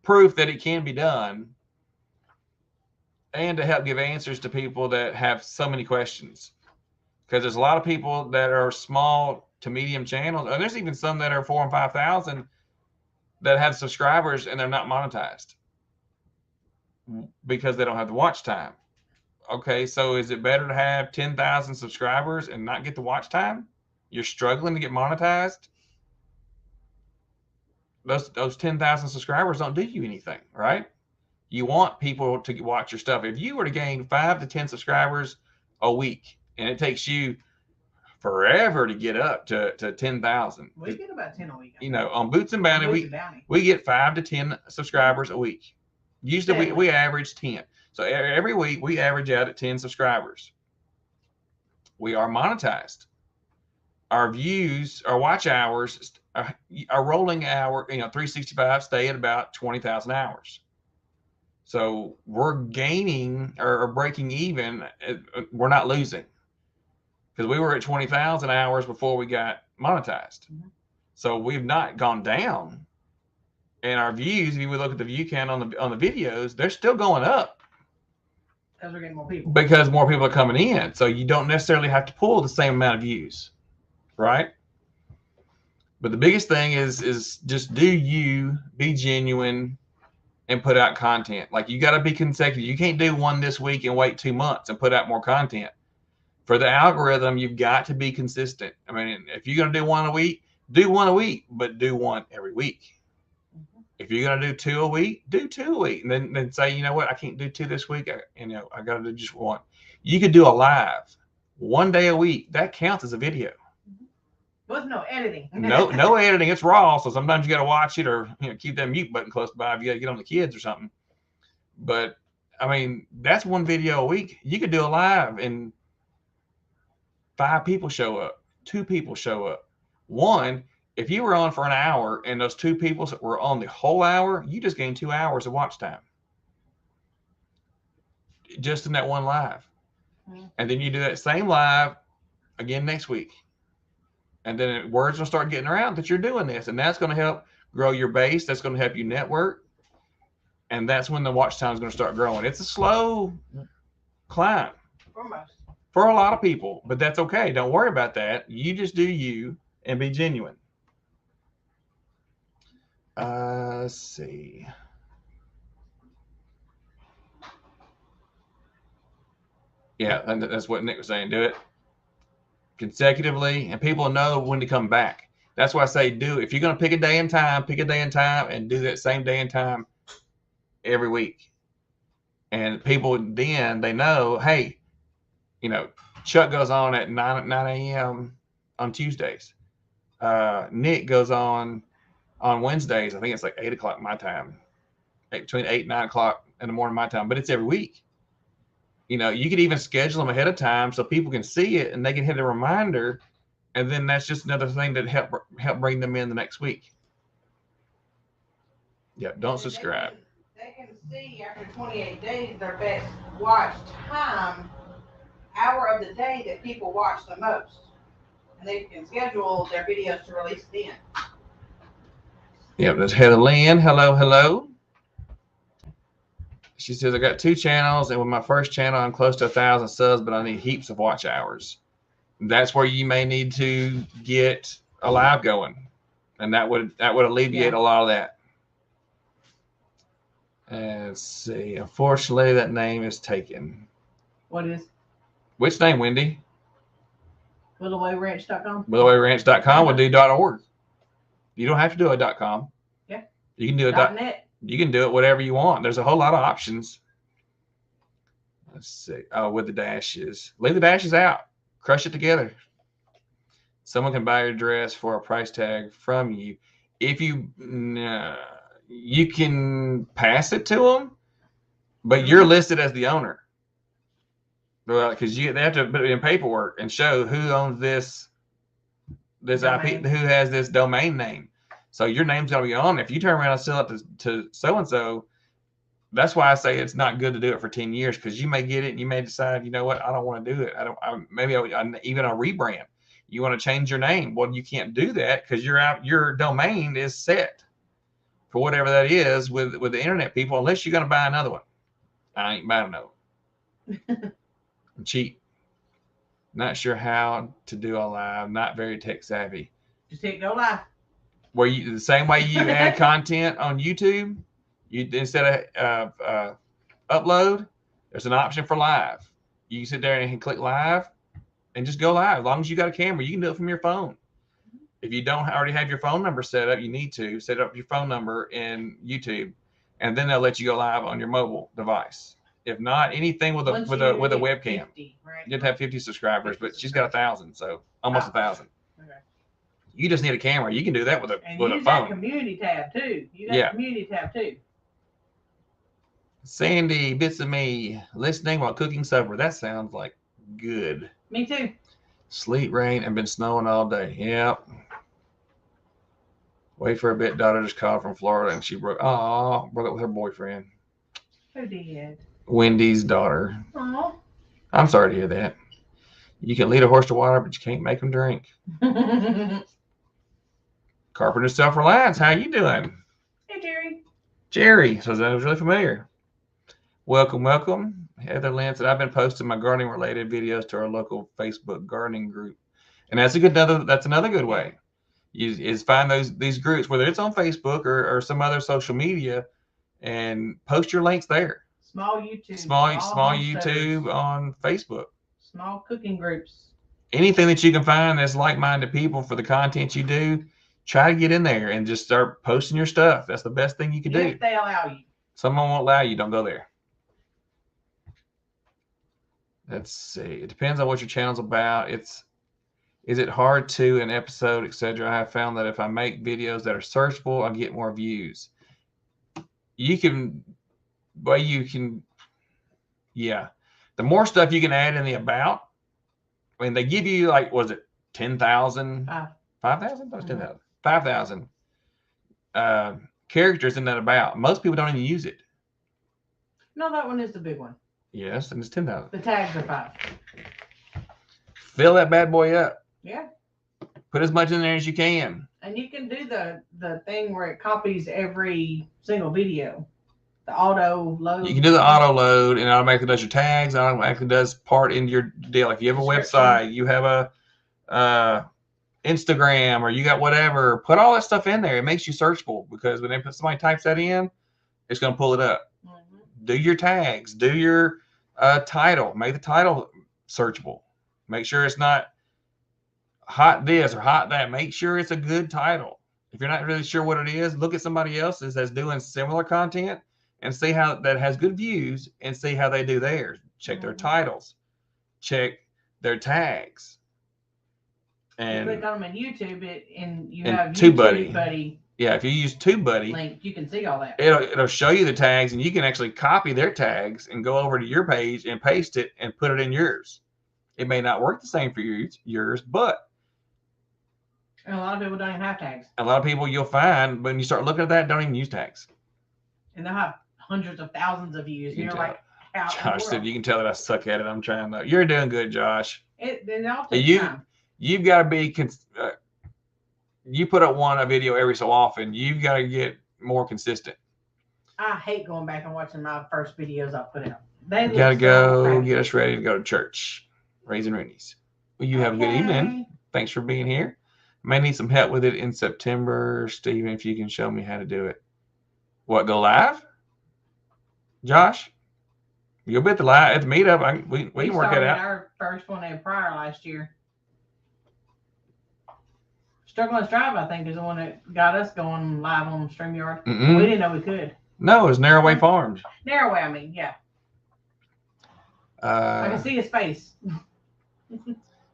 proof that it can be done, and to help give answers to people that have so many questions. Because there's a lot of people that are small to medium channels, and there's even some that are 4,000 and 5,000 that have subscribers and they're not monetized because they don't have the watch time. Okay, so is it better to have 10,000 subscribers and not get the watch time? You're struggling to get monetized? those 10,000 subscribers don't do you anything, right? You want people to watch your stuff. If you were to gain 5 to 10 subscribers a week, and it takes you forever to get up to 10,000. We get about 10 a week. You know, on Boots and Bounty, we get 5 to 10 subscribers a week. Usually we average 10. So every week we average out at 10 subscribers. We are monetized. Our views, our watch hours, our rolling hour, 365 stay at about 20,000 hours. So we're gaining or breaking even. We're not losing, because we were at 20,000 hours before we got monetized. So we've not gone down. And our views, if you would look at the view count on the videos, they're still going up. Because we're getting more people. Because more people are coming in. So you don't necessarily have to pull the same amount of views, right? But the biggest thing is just do you, be genuine, and put out content. Like, you got to be consecutive. You can't do one this week and wait 2 months and put out more content. For the algorithm, you've got to be consistent. I mean, if you're going to do one a week, do one a week, but do one every week. If you're going to do 2 a week, do 2 a week. And then say, you know what, I can't do 2 this week. I got to do just 1. You could do a live 1 day a week. That counts as a video. With no editing. No editing. It's raw. So sometimes you got to watch it, or keep that mute button close by if you got to get on the kids or something. But I mean, that's 1 video a week. You could do a live and 5 people show up, 2 people show up. 1, if you were on for an hour and those 2 people were on the whole hour, you just gained 2 hours of watch time. Just in that 1 live. And then you do that same live again next week. And then words will start getting around that you're doing this. And that's going to help grow your base. That's going to help you network. And that's when the watch time is going to start growing. It's a slow climb for a lot of people, but that's okay. Don't worry about that. You just do you and be genuine. Let's see. Yeah, and that's what Nick was saying. Do it consecutively, and people know when to come back. That's why I say do. If you're going to pick a day and time, pick a day and time, and do that same day and time every week. And people then, they know, hey, Chuck goes on at 9 a.m. on Tuesdays. Nick goes on Wednesdays. I think it's like 8 o'clock my time, between 8 and 9 o'clock in the morning my time. But it's every week. You could even schedule them ahead of time so people can see it and they can hit a reminder, and then that's just another thing that help bring them in the next week. Yeah, don't subscribe. They can see after 28 days their best watch time, hour of the day that people watch the most, and they can schedule their videos to release then. Yep, that's Heather Lynn. Hello. She says, I got 2 channels, and with my first channel, I'm close to 1,000 subs, but I need heaps of watch hours. That's where you may need to get a live going, and that would alleviate a lot of that. Let's see. Unfortunately, that name is taken. What is? Which name, Wendy? WillowWayRanch.com. WillowWayRanch.com would do .org. You don't have to do a .com. Yeah. You can do a .net. You can do it whatever you want. There's a whole lot of options. Let's see. Oh, with the dashes. Leave the dashes out. Crush it together. Someone can buy your dress for a price tag from you. If you can pass it to them, but you're listed as the owner. Because they have to put it in paperwork and show who owns this IP, who has this domain name. So your name's got to be on. If you turn around and sell it to so-and-so, that's why I say it's not good to do it for 10 years, because you may get it and you may decide, you know what, I don't want to do it. Even a rebrand. You want to change your name. Well, you can't do that because your domain is set for whatever that is with the internet people, unless you're going to buy another one. I ain't buying another one. I'm cheap. Not sure how to do a live. Not very tech savvy. Just hit go live. Where you, the same way you add content on YouTube, you instead of upload, there's an option for live. You can sit there and click live and just go live. As long as you got a camera, you can do it from your phone. If you don't already have your phone number set up, you need to set up your phone number in YouTube, and then they'll let you go live on your mobile device. If not, anything with a Once with you a with a hit webcam. 50, right? You'd have 50 subscribers, 50 but she's got 1,000, so almost 1,000. Okay. You just need a camera. You can do that with a And with a use that phone. community tab too. You got Yeah. community tab too. Sandy, bits of me listening while cooking supper. That sounds like good. Me too. Sleet, rain, and been snowing all day. Yep. Wait for a bit. Daughter just called from Florida, and she broke up with her boyfriend. Who did? Wendy's daughter. Oh. I'm sorry to hear that. You can lead a horse to water, but you can't make him drink. Carpenter Self-Reliance. How you doing? Hey, Jerry. Jerry. So that was really familiar. Welcome, welcome. Heather Lynn said, I've been posting my gardening related videos to our local Facebook gardening group. And that's another good way. Is find these groups, whether it's on Facebook or some other social media, and post your links there. Small YouTube. Small Homesteaders. YouTube on Facebook. Small cooking groups. Anything that you can find that's like-minded people for the content you do, try to get in there and just start posting your stuff. That's the best thing you can do. If they allow you. Someone won't allow you, don't go there. Let's see. It depends on what your channel's about. Is it hard to an episode, etc.? I have found that if I make videos that are searchable, I get more views. Yeah. The more stuff you can add in the about, I mean, they give you like, was it 10,000? 5,000? That was 10,000. 5,000 characters in that about. Most people don't even use it. No, that one is the big one. Yes, and it's 10,000. The tags are 5. Fill that bad boy up. Yeah. Put as much in there as you can. And you can do the thing where it copies every single video. The auto load. You can do the auto load, and it automatically does your tags. It automatically does part into your deal. If you have a website, you have a Instagram, or you got whatever, put all that stuff in there. It makes you searchable, because when somebody types that in, it's going to pull it up. Do your tags. Do your title. Make the title searchable. Make sure it's not hot this or hot that. Make sure it's a good title. If you're not really sure what it is, look at somebody else's that's doing similar content and see how that has good views, and see how they do theirs. Check their titles. Check their tags. And you click on them in YouTube, you and have TubeBuddy. Buddy. Yeah, if you use TubeBuddy, link, you can see all that. It'll show you the tags, and you can actually copy their tags and go over to your page and paste it and put it in yours. It may not work the same for yours, but and a lot of people don't even have tags. a lot of people you'll find when you start looking at that don't even use tags. And they'll have hundreds of thousands of views. And you're like, how in the Josh said, world? you can tell that I suck at it. I'm trying to. You're doing good, Josh. It all takes time. You've got to be. You put up a video every so often. You've got to get more consistent. I hate going back and watching my first videos I put out. You got to go get us ready to go to church. Raising Rooney's. Well, you have a good evening. Thanks for being here. May need some help with it in September. Stephen, if you can show me how to do it. What, go live? Josh? You'll be at the meetup. We can work it out. Our first one in Pryor last year. Struggle and Strive, I think, is the one that got us going live on StreamYard. We didn't know we could. No, it was Narrowway Farms. Narrowway, I mean, yeah. I can see his face.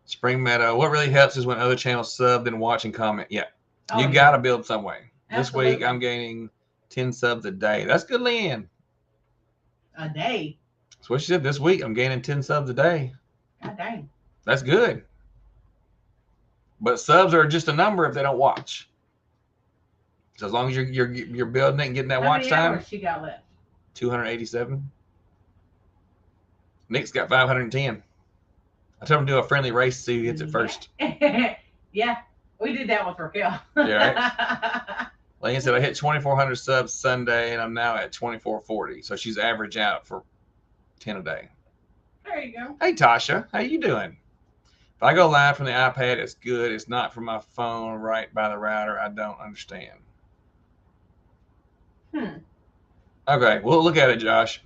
Spring Meadow. What really helps is when other channels sub, then watch and comment. Yeah. Oh, You got to build some way. Absolutely. This week, I'm gaining 10 subs a day. That's good, Lynn. A day? That's what she said. This week, I'm gaining 10 subs a day. God dang. That's good. But subs are just a number if they don't watch. So as long as you're building it and getting that watch time. How many hours she got left? 287. Nick's got 510. I told him to do a friendly race to see who hits it first. Yeah, we did that with Raquel. Yeah, right? Like I said, I hit 2,400 subs Sunday, and I'm now at 2,440. So she's average out for 10 a day. There you go. Hey, Tasha, how you doing? If I go live from the iPad, it's good. It's not from my phone right by the router. I don't understand. Okay, we'll look at it, Josh.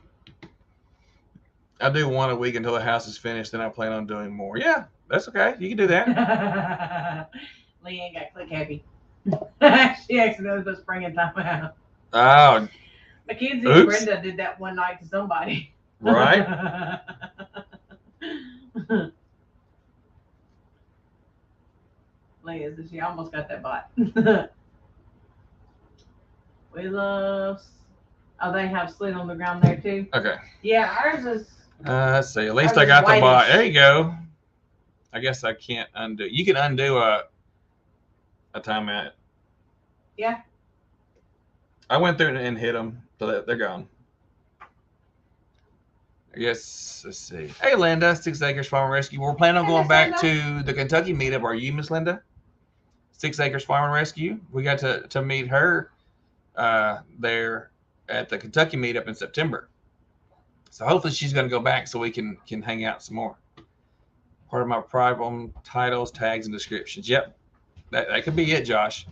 I do one a week until the house is finished, then I plan on doing more. Yeah, that's okay. You can do that. Leanne got click happy. She accidentally put spring in timeout. Oh, Mackenzie and oops. Brenda did that one night to somebody. Right. Leah said she almost got that bot. We love. Oh, they have slid on the ground there too. Okay. Yeah, ours is. Let's see. At least Ours I got is the bot. whitish. There you go. I guess I can't undo. You can undo a timeout. Yeah. I went through and hit them, so they're gone. I guess, let's see. Hey, Linda, 6 Acres Farm and Rescue. We're planning on Hey, going Miss back Linda. to the Kentucky meetup. Are you, Miss Linda? 6 Acres Farm and Rescue. We got to meet her there at the Kentucky meetup in September. So hopefully she's going to go back so we can hang out some more. Part of my problem, titles, tags, and descriptions. Yep, that could be it, Josh.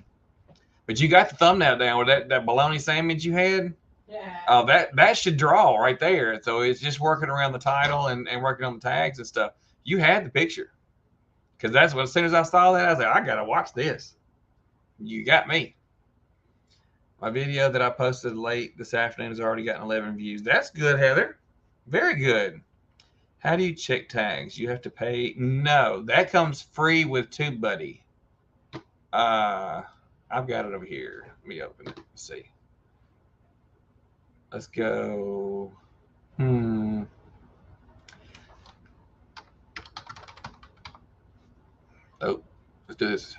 But you got the thumbnail down with that bologna sandwich you had. Yeah. Oh, that should draw right there. So it's just working around the title and working on the tags and stuff. You had the picture. Because that's what, as soon as I saw that, I was like, I got to watch this. You got me. My video that I posted late this afternoon has already gotten 11 views. That's good, Heather. Very good. How do you check tags? You have to pay? No, that comes free with TubeBuddy. I've got it over here. Let me open it. Let's see. Let's go. Oh, let's do this.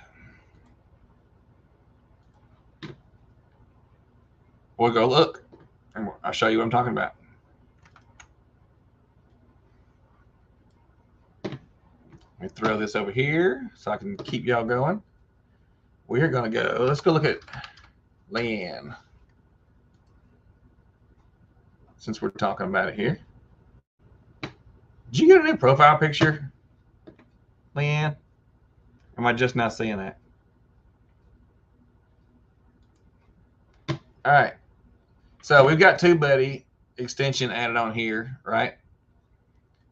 We'll go look, and I'll show you what I'm talking about. Let me throw this over here so I can keep y'all going. We're going to go. Let's go look at Leanne. Since we're talking about it here. Did you get a new profile picture, Leanne? Am I just now seeing that? All right. So we've got TubeBuddy extension added on here, right?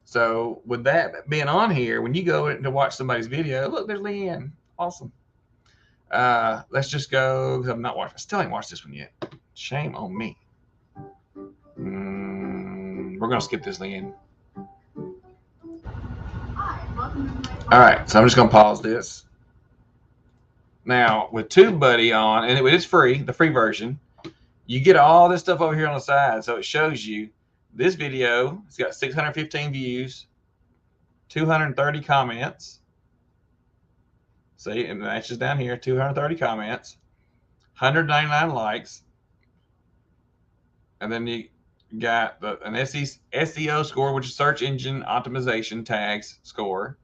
So with that being on here, when you go to watch somebody's video, look, there's Leanne. Awesome. Let's just go. I'm not watching. I still ain't watched this one yet. Shame on me. We're gonna skip this, Leanne. All right, so I'm just gonna pause this. Now with TubeBuddy on, and it is free, the free version. You get all this stuff over here on the side, so it shows you this video. It's got 615 views, 230 comments. See, it matches down here, 230 comments, 199 likes, and then you got an SEO score, which is search engine optimization tags score.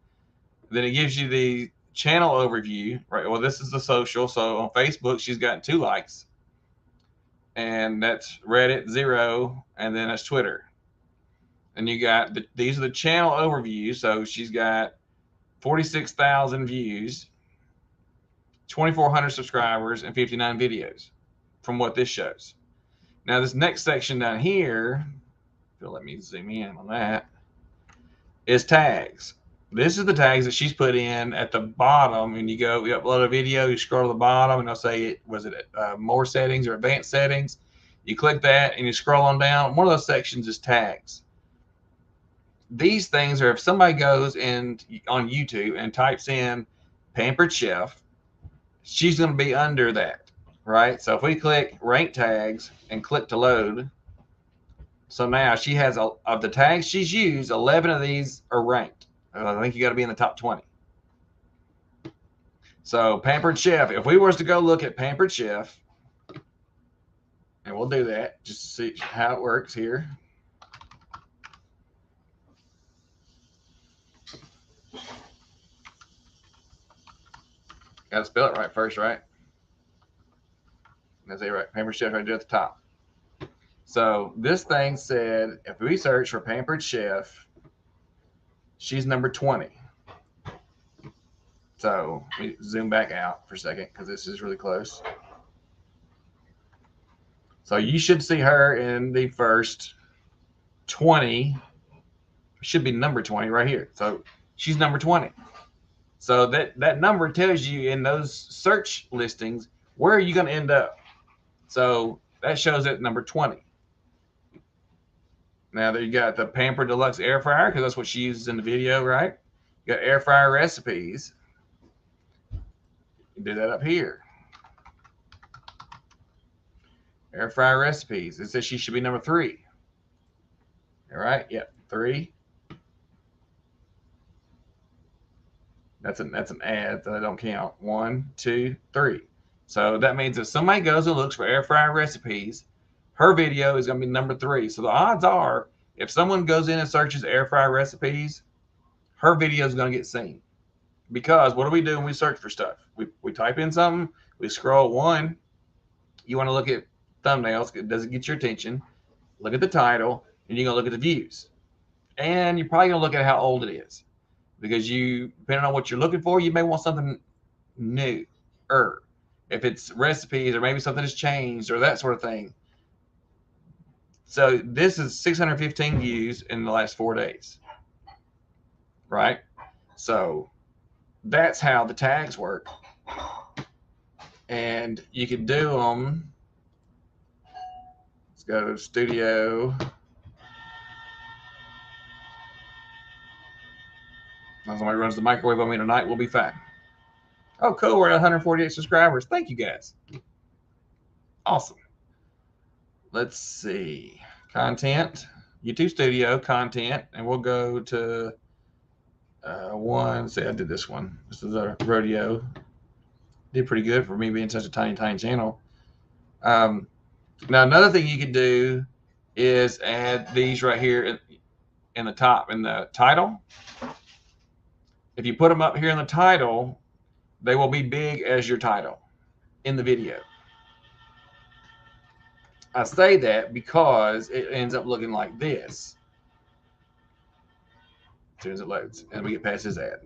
Then it gives you the channel overview, right? Well, this is the social. So on Facebook, she's gotten 2 likes, and that's Reddit 0, and then that's Twitter. And you got these are the channel overviews. So she's got 46,000 views, 2,400 subscribers, and 59 videos from what this shows. Now this next section down here, if you'll let me zoom in on that, is tags. This is the tags that she's put in at the bottom. And you upload a video, you scroll to the bottom, and they'll say, more settings or advanced settings? You click that and you scroll on down. One of those sections is tags. These things are, if somebody goes on YouTube and types in Pampered Chef, she's going to be under that, right? So if we click rank tags and click to load, so now she has, of the tags she's used, 11 of these are ranked. I think you got to be in the top 20. So Pampered Chef, if we was to go look at Pampered Chef, and we'll do that just to see how it works here. Got to spell it right first, right? That's it, right? Pampered Chef right there at the top. So this thing said, if we search for Pampered Chef, she's number 20. So let me zoom back out for a second because this is really close. So you should see her in the first 20. Should be number 20 right here. So she's number 20. So that number tells you in those search listings where are you going to end up. So that shows it number 20. Now there you got the Pamper Deluxe Air Fryer, because that's what she uses in the video, right? You got air fryer recipes. You do that up here. Air fryer recipes. It says she should be number 3. All right. Yep. 3. That's an ad that I don't count. 1, 2, 3. So that means if somebody goes and looks for air fryer recipes, her video is going to be number 3. So the odds are, if someone goes in and searches air fryer recipes, her video is going to get seen. Because what do we do when we search for stuff? We type in something, we scroll. One, you want to look at thumbnails. Does it get your attention? Look at the title, and you're going to look at the views. And you're probably going to look at how old it is. Because depending on what you're looking for, you may want something new. If it's recipes or maybe something has changed or that sort of thing. So this is 615 views in the last 4 days. Right? So that's how the tags work. And you can do them. Let's go to studio. As somebody runs the microwave on me tonight, we'll be fine. Oh, cool. We're at 148 subscribers. Thank you, guys. Awesome. Let's see. Content. YouTube Studio, content. And we'll go to one. Say I did this one. This is a rodeo. Did pretty good for me being such a tiny channel. Now, another thing you could do is add these right here in the top, in the title. If you put them up here in the title, they will be big as your title in the video. I say that because it ends up looking like this as soon as it loads, and we get past his ad.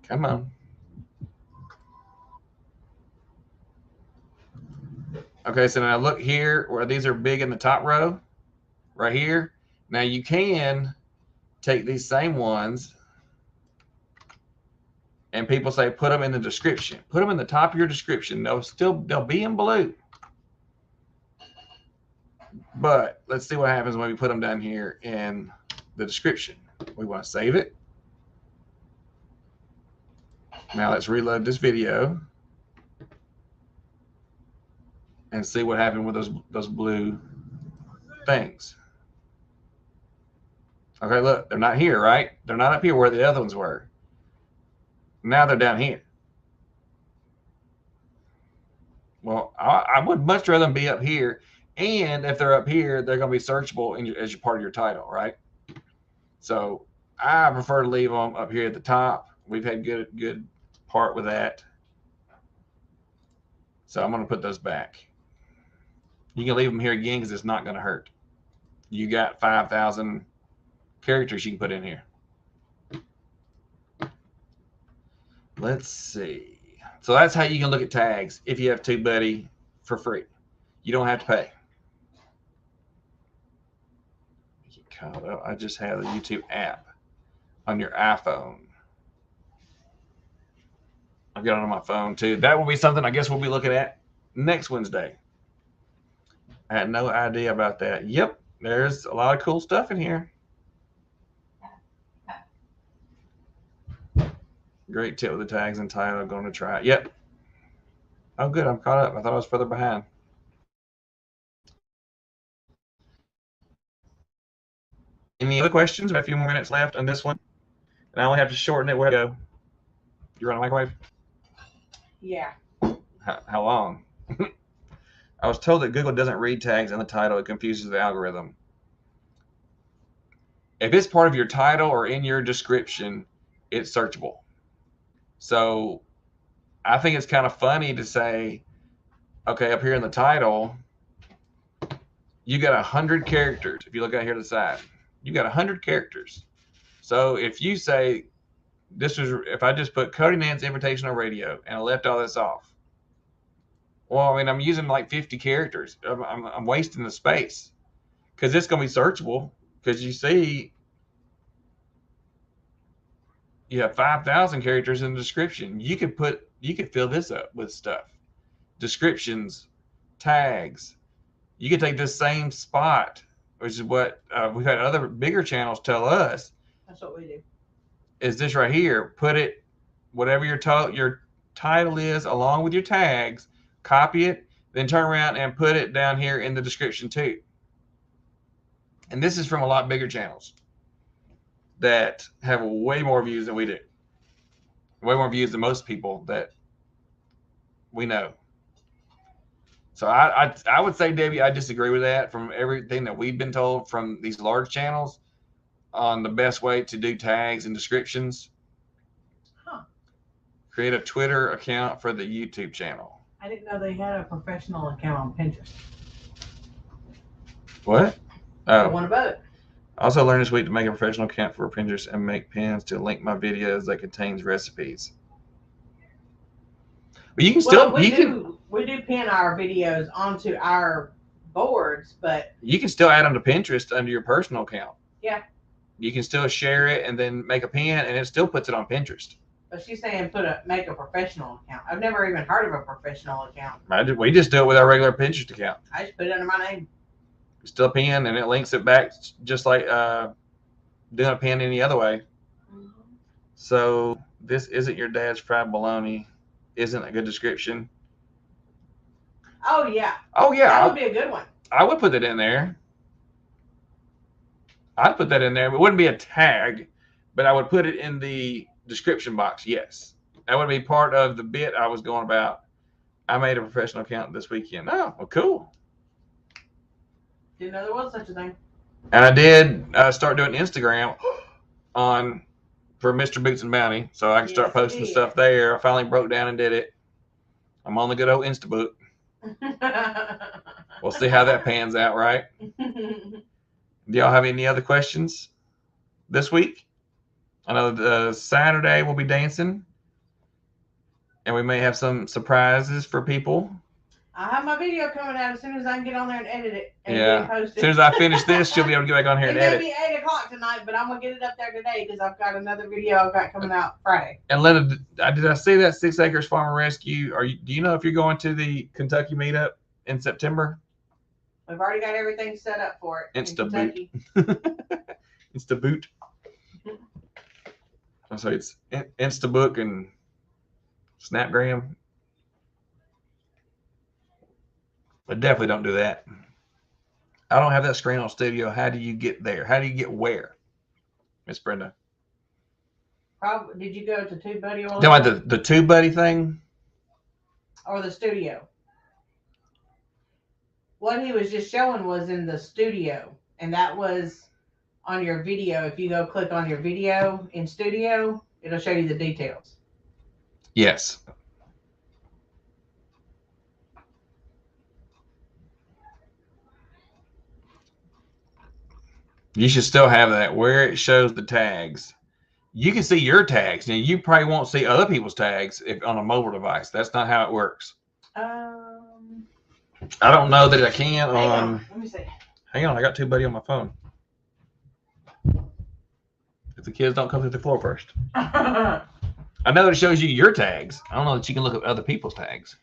Come on. Okay, so now look here where these are big in the top row, right here. Now you can take these same ones, and people say put them in the description. Put them in the top of your description. They'll be in blue. But let's see what happens when we put them down here in the description. We want to save it. Now let's reload this video and see what happened with those blue things. Okay, look, they're not here, right? They're not up here where the other ones were. Now they're down here. Well, I would much rather them be up here. And if they're up here, they're going to be searchable as your part of your title, right? So I prefer to leave them up here at the top. We've had good part with that. So I'm going to put those back. You can leave them here again because it's not going to hurt. You got 5,000 characters you can put in here. Let's see. So that's how you can look at tags if you have TubeBuddy for free. You don't have to pay. Get caught up. I just have the YouTube app on your iPhone. I've got it on my phone too. That will be something I guess we'll be looking at next Wednesday. I had no idea about that. Yep, there's a lot of cool stuff in here. Great tip with the tags and title. I'm going to try it. Yep. Oh, good. I'm caught up. I thought I was further behind. Any other questions? We have a few more minutes left on this one. And I only have to shorten it. Where to go? You run a microwave? Yeah. How long? I was told that Google doesn't read tags in the title. It confuses the algorithm. If it's part of your title or in your description, it's searchable. So I think it's kind of funny to say, okay, up here in the title, you got 100 characters. If you look out here to the side, you got 100 characters. So if you say, if I just put Cody Nance Invitational Radio and I left all this off, well, I mean, I'm using like 50 characters. I'm wasting the space because it's going to be searchable because you see you have 5,000 characters in the description. You could fill this up with stuff, descriptions, tags. You could take this same spot, which is what we've had other bigger channels tell us. That's what we do. Is this right here? Put it, whatever your title is, along with your tags. Copy it, then turn around and put it down here in the description too. And this is from a lot bigger channels that have way more views than we do. Way more views than most people that we know. So I would say, Debbie, I disagree with that from everything that we've been told from these large channels on the best way to do tags and descriptions. Huh. Create a Twitter account for the YouTube channel. I didn't know they had a professional account on Pinterest. What? I want a boat. I also learned this week to make a professional account for Pinterest and make pins to link my videos that contains recipes. But you can still we do pin our videos onto our boards, but you can still add them to Pinterest under your personal account. Yeah. You can still share it and then make a pin, and it still puts it on Pinterest. But she's saying make a professional account. I've never even heard of a professional account. We just do it with our regular Pinterest account. I just put it under my name. Still a pin, and it links it back just like doing a pin any other way. Mm-hmm. So this isn't your dad's fried bologna. Isn't a good description. Oh yeah. Oh yeah. That would be a good one. I would put it in there. I'd put that in there. It wouldn't be a tag, but I would put it in the description box. Yes, that would be part of the bit I was going about. I made a professional account this weekend. Oh, well, cool. Didn't know there was such a thing. And I did start doing Instagram for Mr. Boots and Bounty, so I can start posting stuff there. I finally broke down and did it. I'm on the good old Instabook. We'll see how that pans out, right? Do y'all have any other questions this week? I know the Saturday we'll be dancing, and we may have some surprises for people. I have my video coming out as soon as I can get on there and edit it and get it posted. As soon as I finish this, she'll be able to get back on here and edit. It may be 8 o'clock tonight, but I'm going to get it up there today because I've got another video I've got coming out Friday. And Linda, did I see that 6 Acres Farm and Rescue? Do you know if you're going to the Kentucky meetup in September? We've already got everything set up for it. Instaboot. Instaboot. So it's Instabook and Snapgram. But definitely don't do that. I don't have that screen on studio. How do you get there? How do you get where, Miss Brenda? Did you go to TubeBuddy? Talking about the TubeBuddy thing? Or the studio? What he was just showing was in the studio. And that was on your video. If you go click on your video in studio, it'll show you the details. Yes. You should still have that where it shows the tags. You can see your tags. Now, you probably won't see other people's tags on a mobile device. That's not how it works. I don't know that I can on. Let me see. Hang on, I got TubeBuddy on my phone. If the kids don't come through the floor first. I know that it shows you your tags. I don't know that you can look at other people's tags.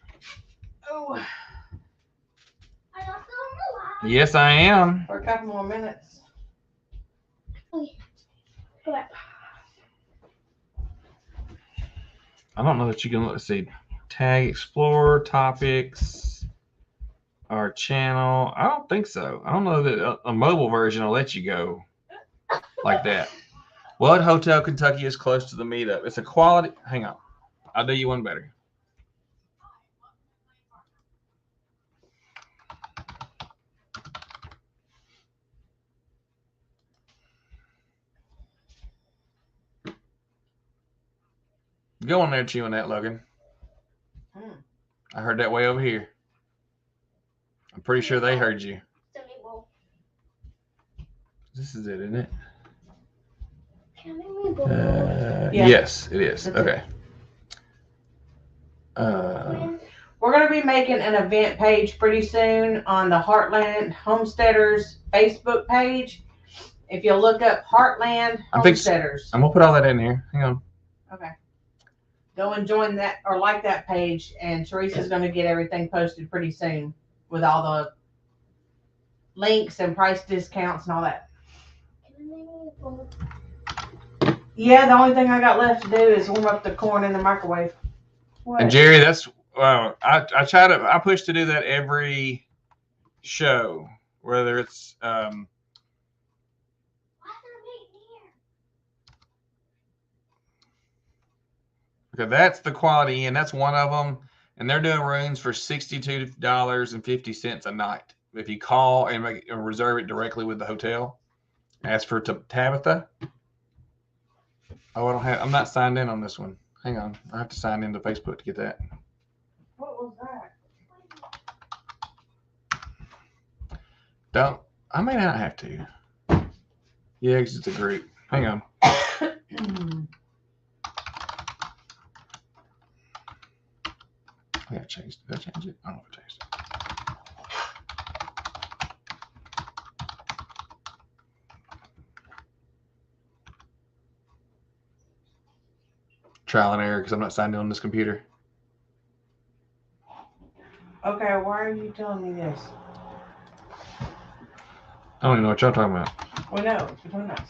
Oh. Yes, I am. For a couple more minutes. I don't know that you can see tag explore topics, our channel. I don't think so. I don't know that a mobile version will let you go like that. What hotel Kentucky is close to the meetup? It's a quality. Hang on, I'll do you one better. Go on there chewing that, Logan. I heard that way over here. I'm pretty sure they heard you. This is it, isn't it? Yeah. Yes, it is. That's okay. We're going to be making an event page pretty soon on the Heartland Homesteaders Facebook page. If you look up Heartland Homesteaders. I'm going to put all that in here. Hang on. Okay. Go and join that or like that page, and Teresa's going to get everything posted pretty soon with all the links and price discounts and all that. Yeah, the only thing I got left to do is warm up the corn in the microwave. What? And Jerry, that's I push to do that every show, whether it's okay, that's the Quality Inn. That's one of them, and they're doing rooms for $62.50 a night. If you call and reserve it directly with the hotel, ask for Tabitha. Oh, I'm not signed in on this one. Hang on, I have to sign into Facebook to get that. What was that? I may not have to. Yeah, because it's a group. Hang on. I changed it. Did I change it? I don't know if I changed it. Trial and error because I'm not signed in on this computer. Okay, why are you telling me this? I don't even know what y'all talking about. We know, it's between us.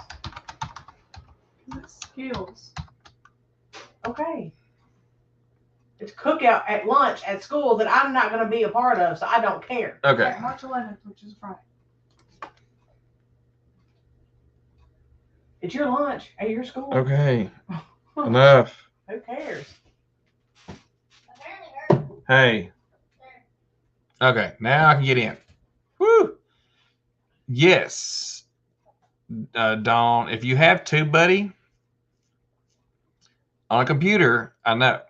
It's skills. Okay. It's cookout at lunch at school that I'm not going to be a part of, so I don't care. Okay. Yeah, March 11th, which is Friday. It's your lunch at your school. Okay. Enough. Who cares? Hey. Okay, now I can get in. Woo! Yes. Dawn, if you have TubeBuddy on a computer, I know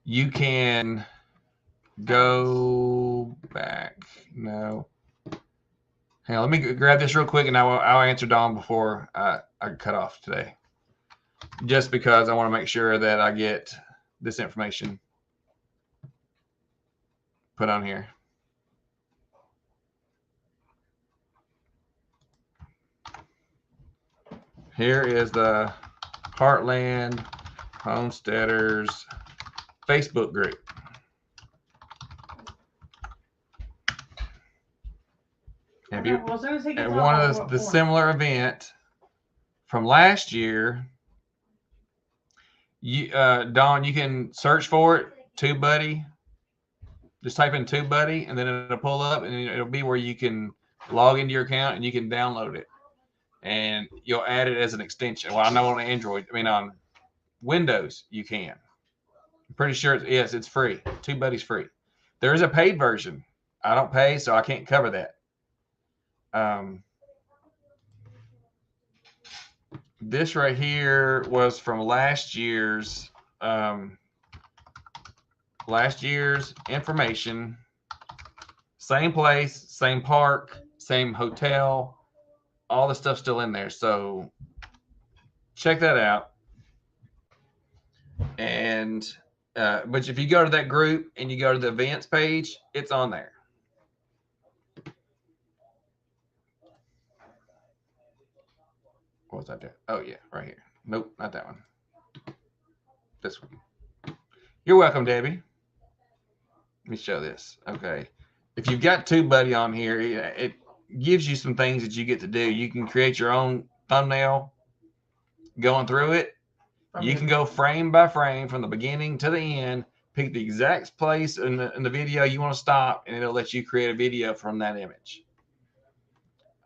you can go back. No. Hang on, let me grab this real quick and I'll answer Dawn before I cut off today. Just because I want to make sure that I get this information put on here. Here is the Heartland Homesteaders Facebook group. Okay, well, as soon as he gets At off, one I'll of go the up for him. similar event from last year, Dawn, you can search for it, TubeBuddy. Just type in TubeBuddy, and then it'll pull up, and it'll be where you can log into your account and you can download it, and you'll add it as an extension. Well, I know on Android, on Windows, you can. I'm pretty sure it's free. TubeBuddy's free. There is a paid version. I don't pay, so I can't cover that. This right here was from last year's information. Same place, same park, same hotel, all the stuff's still in there. So check that out. And but if you go to that group and you go to the events page, it's on there. What was I doing? Oh yeah, right here. Nope, not that one. This one. You're welcome, Debbie. Let me show this. Okay. If you've got TubeBuddy on here, it gives you some things that you get to do. You can create your own thumbnail going through it. You can go frame by frame from the beginning to the end, pick the exact place in the video you want to stop, and it'll let you create a video from that image.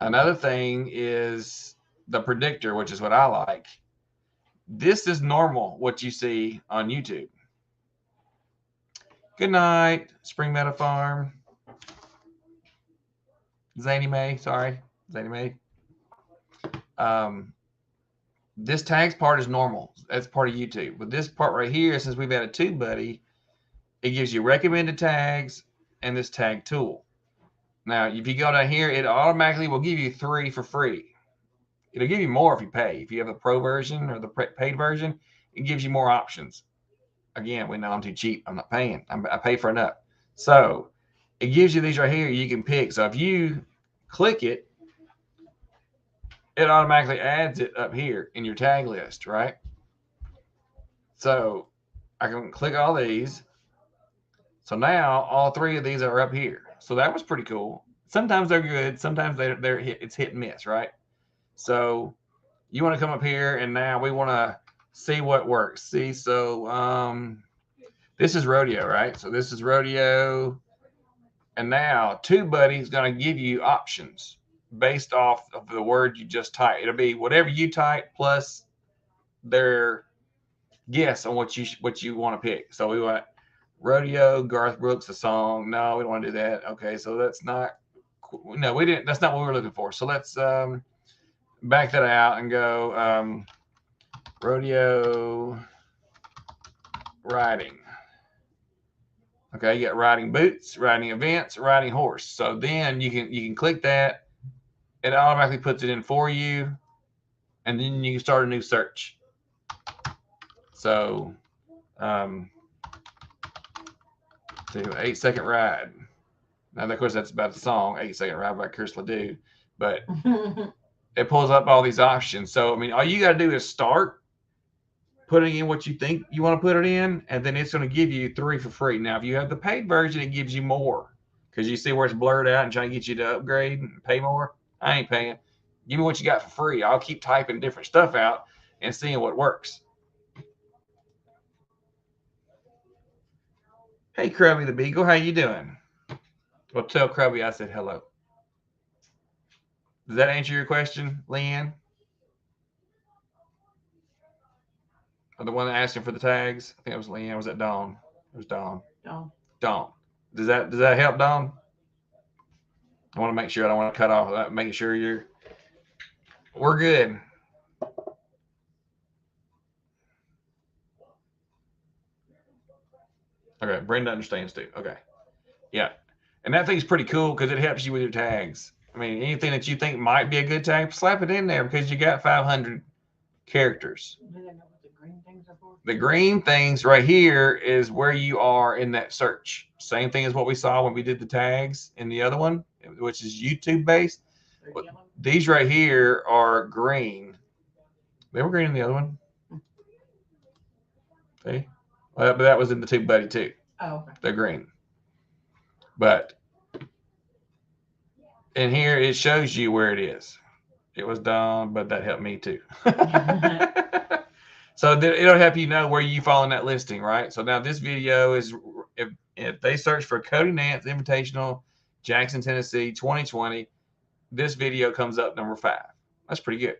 Another thing is the predictor, which is what I like. This is normal, what you see on YouTube. Good night, Spring Meadow Farm. Zany May, sorry. Zany May. This tags part is normal. That's part of YouTube. But this part right here, since we've added TubeBuddy, it gives you recommended tags and this tag tool. Now, if you go down here, it automatically will give you 3 for free. It'll give you more if you pay. If you have the pro version or the paid version, it gives you more options. Again, we know I'm too cheap. I'm not paying. I pay for enough. So it gives you these right here you can pick. So if you click it, it automatically adds it up here in your tag list, right? So I can click all these. So now all 3 of these are up here. So that was pretty cool. Sometimes they're good. Sometimes it's hit and miss, right? So you want to come up here, and now we want to see what works. See, so this is rodeo, right? So this is rodeo. And now TubeBuddy is going to give you options based off of the word you just typed. It'll be whatever you type plus their guess on what you want to pick. So we want rodeo, Garth Brooks, a song. No, we don't want to do that. Okay, so that's not. No, we didn't. That's not what we were looking for. So let's back that out and go rodeo riding. Okay, you got riding boots, riding events, riding horse. So then you can click that. It automatically puts it in for you, and then you can start a new search. So, 8-second ride. Now, of course, that's about the song, 8-second ride by Chris Ledoux. But it pulls up all these options. So, I mean, all you got to do is start putting in what you think you want to put it in, and then it's going to give you 3 for free. Now, if you have the paid version, it gives you more because you see where it's blurred out and trying to get you to upgrade and pay more. I ain't paying. Give me what you got for free. I'll keep typing different stuff out and seeing what works. Hey, Krubby the Beagle, how you doing? Well, tell Krubby I said hello. Does that answer your question, Leanne? Or the one that asked him for the tags? I think it was Leanne. Was that Dawn? It was Dawn. Dawn. Does that help, Dawn? I want to make sure I don't want to cut off that. Making sure we're good. Okay, Brenda understands too. Okay. Yeah. And that thing's pretty cool because it helps you with your tags. I mean, anything that you think might be a good tag, slap it in there because you got 500 characters. The green things right here is where you are in that search. Same thing as what we saw when we did the tags in the other one, which is YouTube based. These right here are green. They were green in the other one. See? Well, but that was in the TubeBuddy too. Oh, okay. They're green. But in here, it shows you where it is. It was done, but that helped me too. So it'll help you know where you fall in that listing, right? So now this video is, if they search for Cody Nance Invitational, Jackson, Tennessee, 2020, this video comes up number 5. That's pretty good.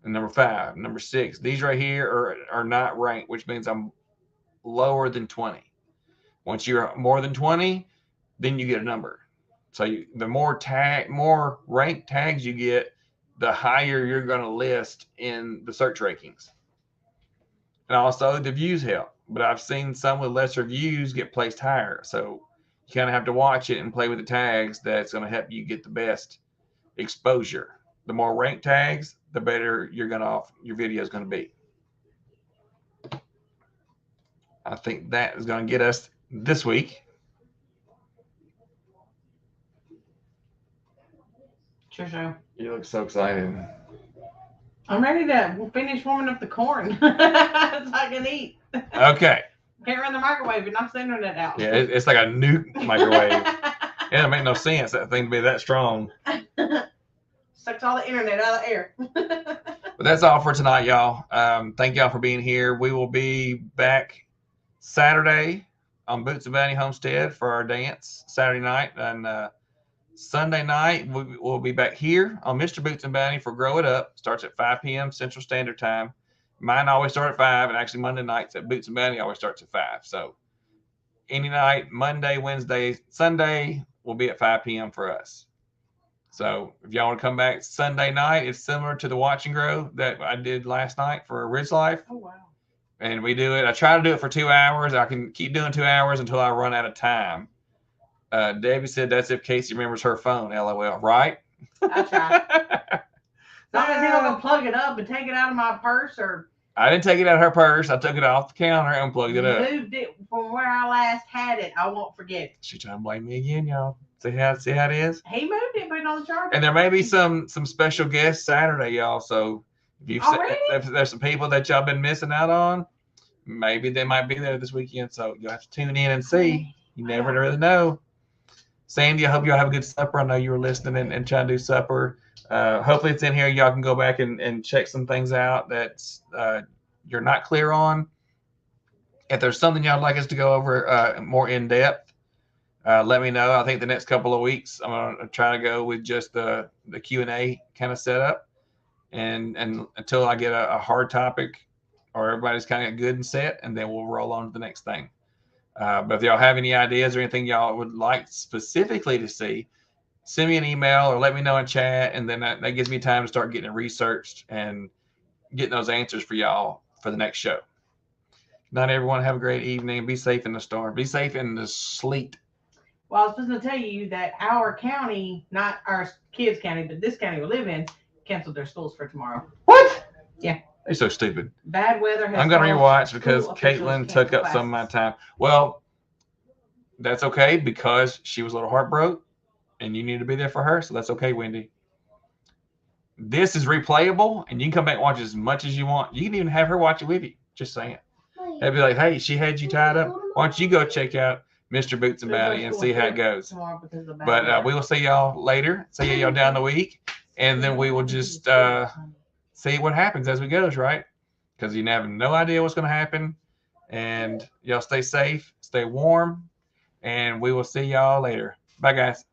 And number 5, number 6, these right here are not ranked, which means I'm lower than 20. Once you're more than 20, then you get a number. So the more ranked tags you get, the higher you're going to list in the search rankings. And also the views help, but I've seen some with lesser views get placed higher. So you kind of have to watch it and play with the tags. That's going to help you get the best exposure. The more ranked tags, the better your video is going to be. I think that is going to get us this week. Sure. You look so excited. I'm ready to finish warming up the corn so I can eat. Okay. Can't run the microwave and knock the internet out. Yeah, it's like a nuke microwave. It doesn't make no sense, that thing to be that strong. Sucks all the internet out of the air. But that's all for tonight, y'all. Thank y'all for being here. We will be back Saturday on Boots and Bounty Homestead for our dance Saturday night. And Sunday night, we'll be back here on Mr. Boots and Bounty for Grow It Up. Starts at 5 p.m. Central Standard Time. Mine always start at 5, and actually Monday nights at Boots and Bounty always starts at 5. So any night, Monday, Wednesday, Sunday, will be at 5 p.m. for us. So if y'all want to come back Sunday night, it's similar to the Watch and Grow that I did last night for Ridge Life. Oh, wow. And we do it. I try to do it for 2 hours. I can keep doing 2 hours until I run out of time. Debbie said that's if Casey remembers her phone, LOL, right? I try. As long as he don't go plug it up and take it out of my purse or... I didn't take it out of her purse. I took it off the counter and plugged it up. Moved it from where I last had it. I won't forget it. She's trying to blame me again, y'all. See how it is? He moved it, put it on the charger. And there may be some special guests Saturday, y'all. So if there's some people that y'all been missing out on, maybe they might be there this weekend. So you'll have to tune in and see. You never really know. Sandy, I hope y'all have a good supper. I know you were listening and trying to do supper. Hopefully it's in here. Y'all can go back and check some things out that you're not clear on. If there's something y'all like us to go over more in depth, let me know. I think the next couple of weeks I'm gonna try to go with just the Q&A kind of setup, and until I get a hard topic or everybody's kind of good and set, and then we'll roll on to the next thing. But if y'all have any ideas or anything y'all would like specifically to see, send me an email or let me know in chat, and then that gives me time to start getting it researched and getting those answers for y'all for the next show. Not everyone have a great evening. Be safe in the storm. Be safe in the sleet. Well, I was supposed to tell you that our county, not our kids' county, but this county we live in, canceled their schools for tomorrow. What? Yeah. They're so stupid. Bad weather has I'm going to caused rewatch because school officials Caitlin to took cancel up some of my classes. time. Well, that's okay because she was a little heartbroken and you need to be there for her. So that's okay, Wendy. This is replayable and you can come back and watch as much as you want. You can even have her watch it with you. Just saying. They'd be like, hey, she had you tied up. Why don't you go check out Mr. Boots and Bounty and see how it goes. Tomorrow because of the bad But weather. we will see y'all later. See y'all down the week. And then we will just see what happens as we goes, right? Because you have no idea what's going to happen. And y'all stay safe, stay warm, and we will see y'all later. Bye, guys.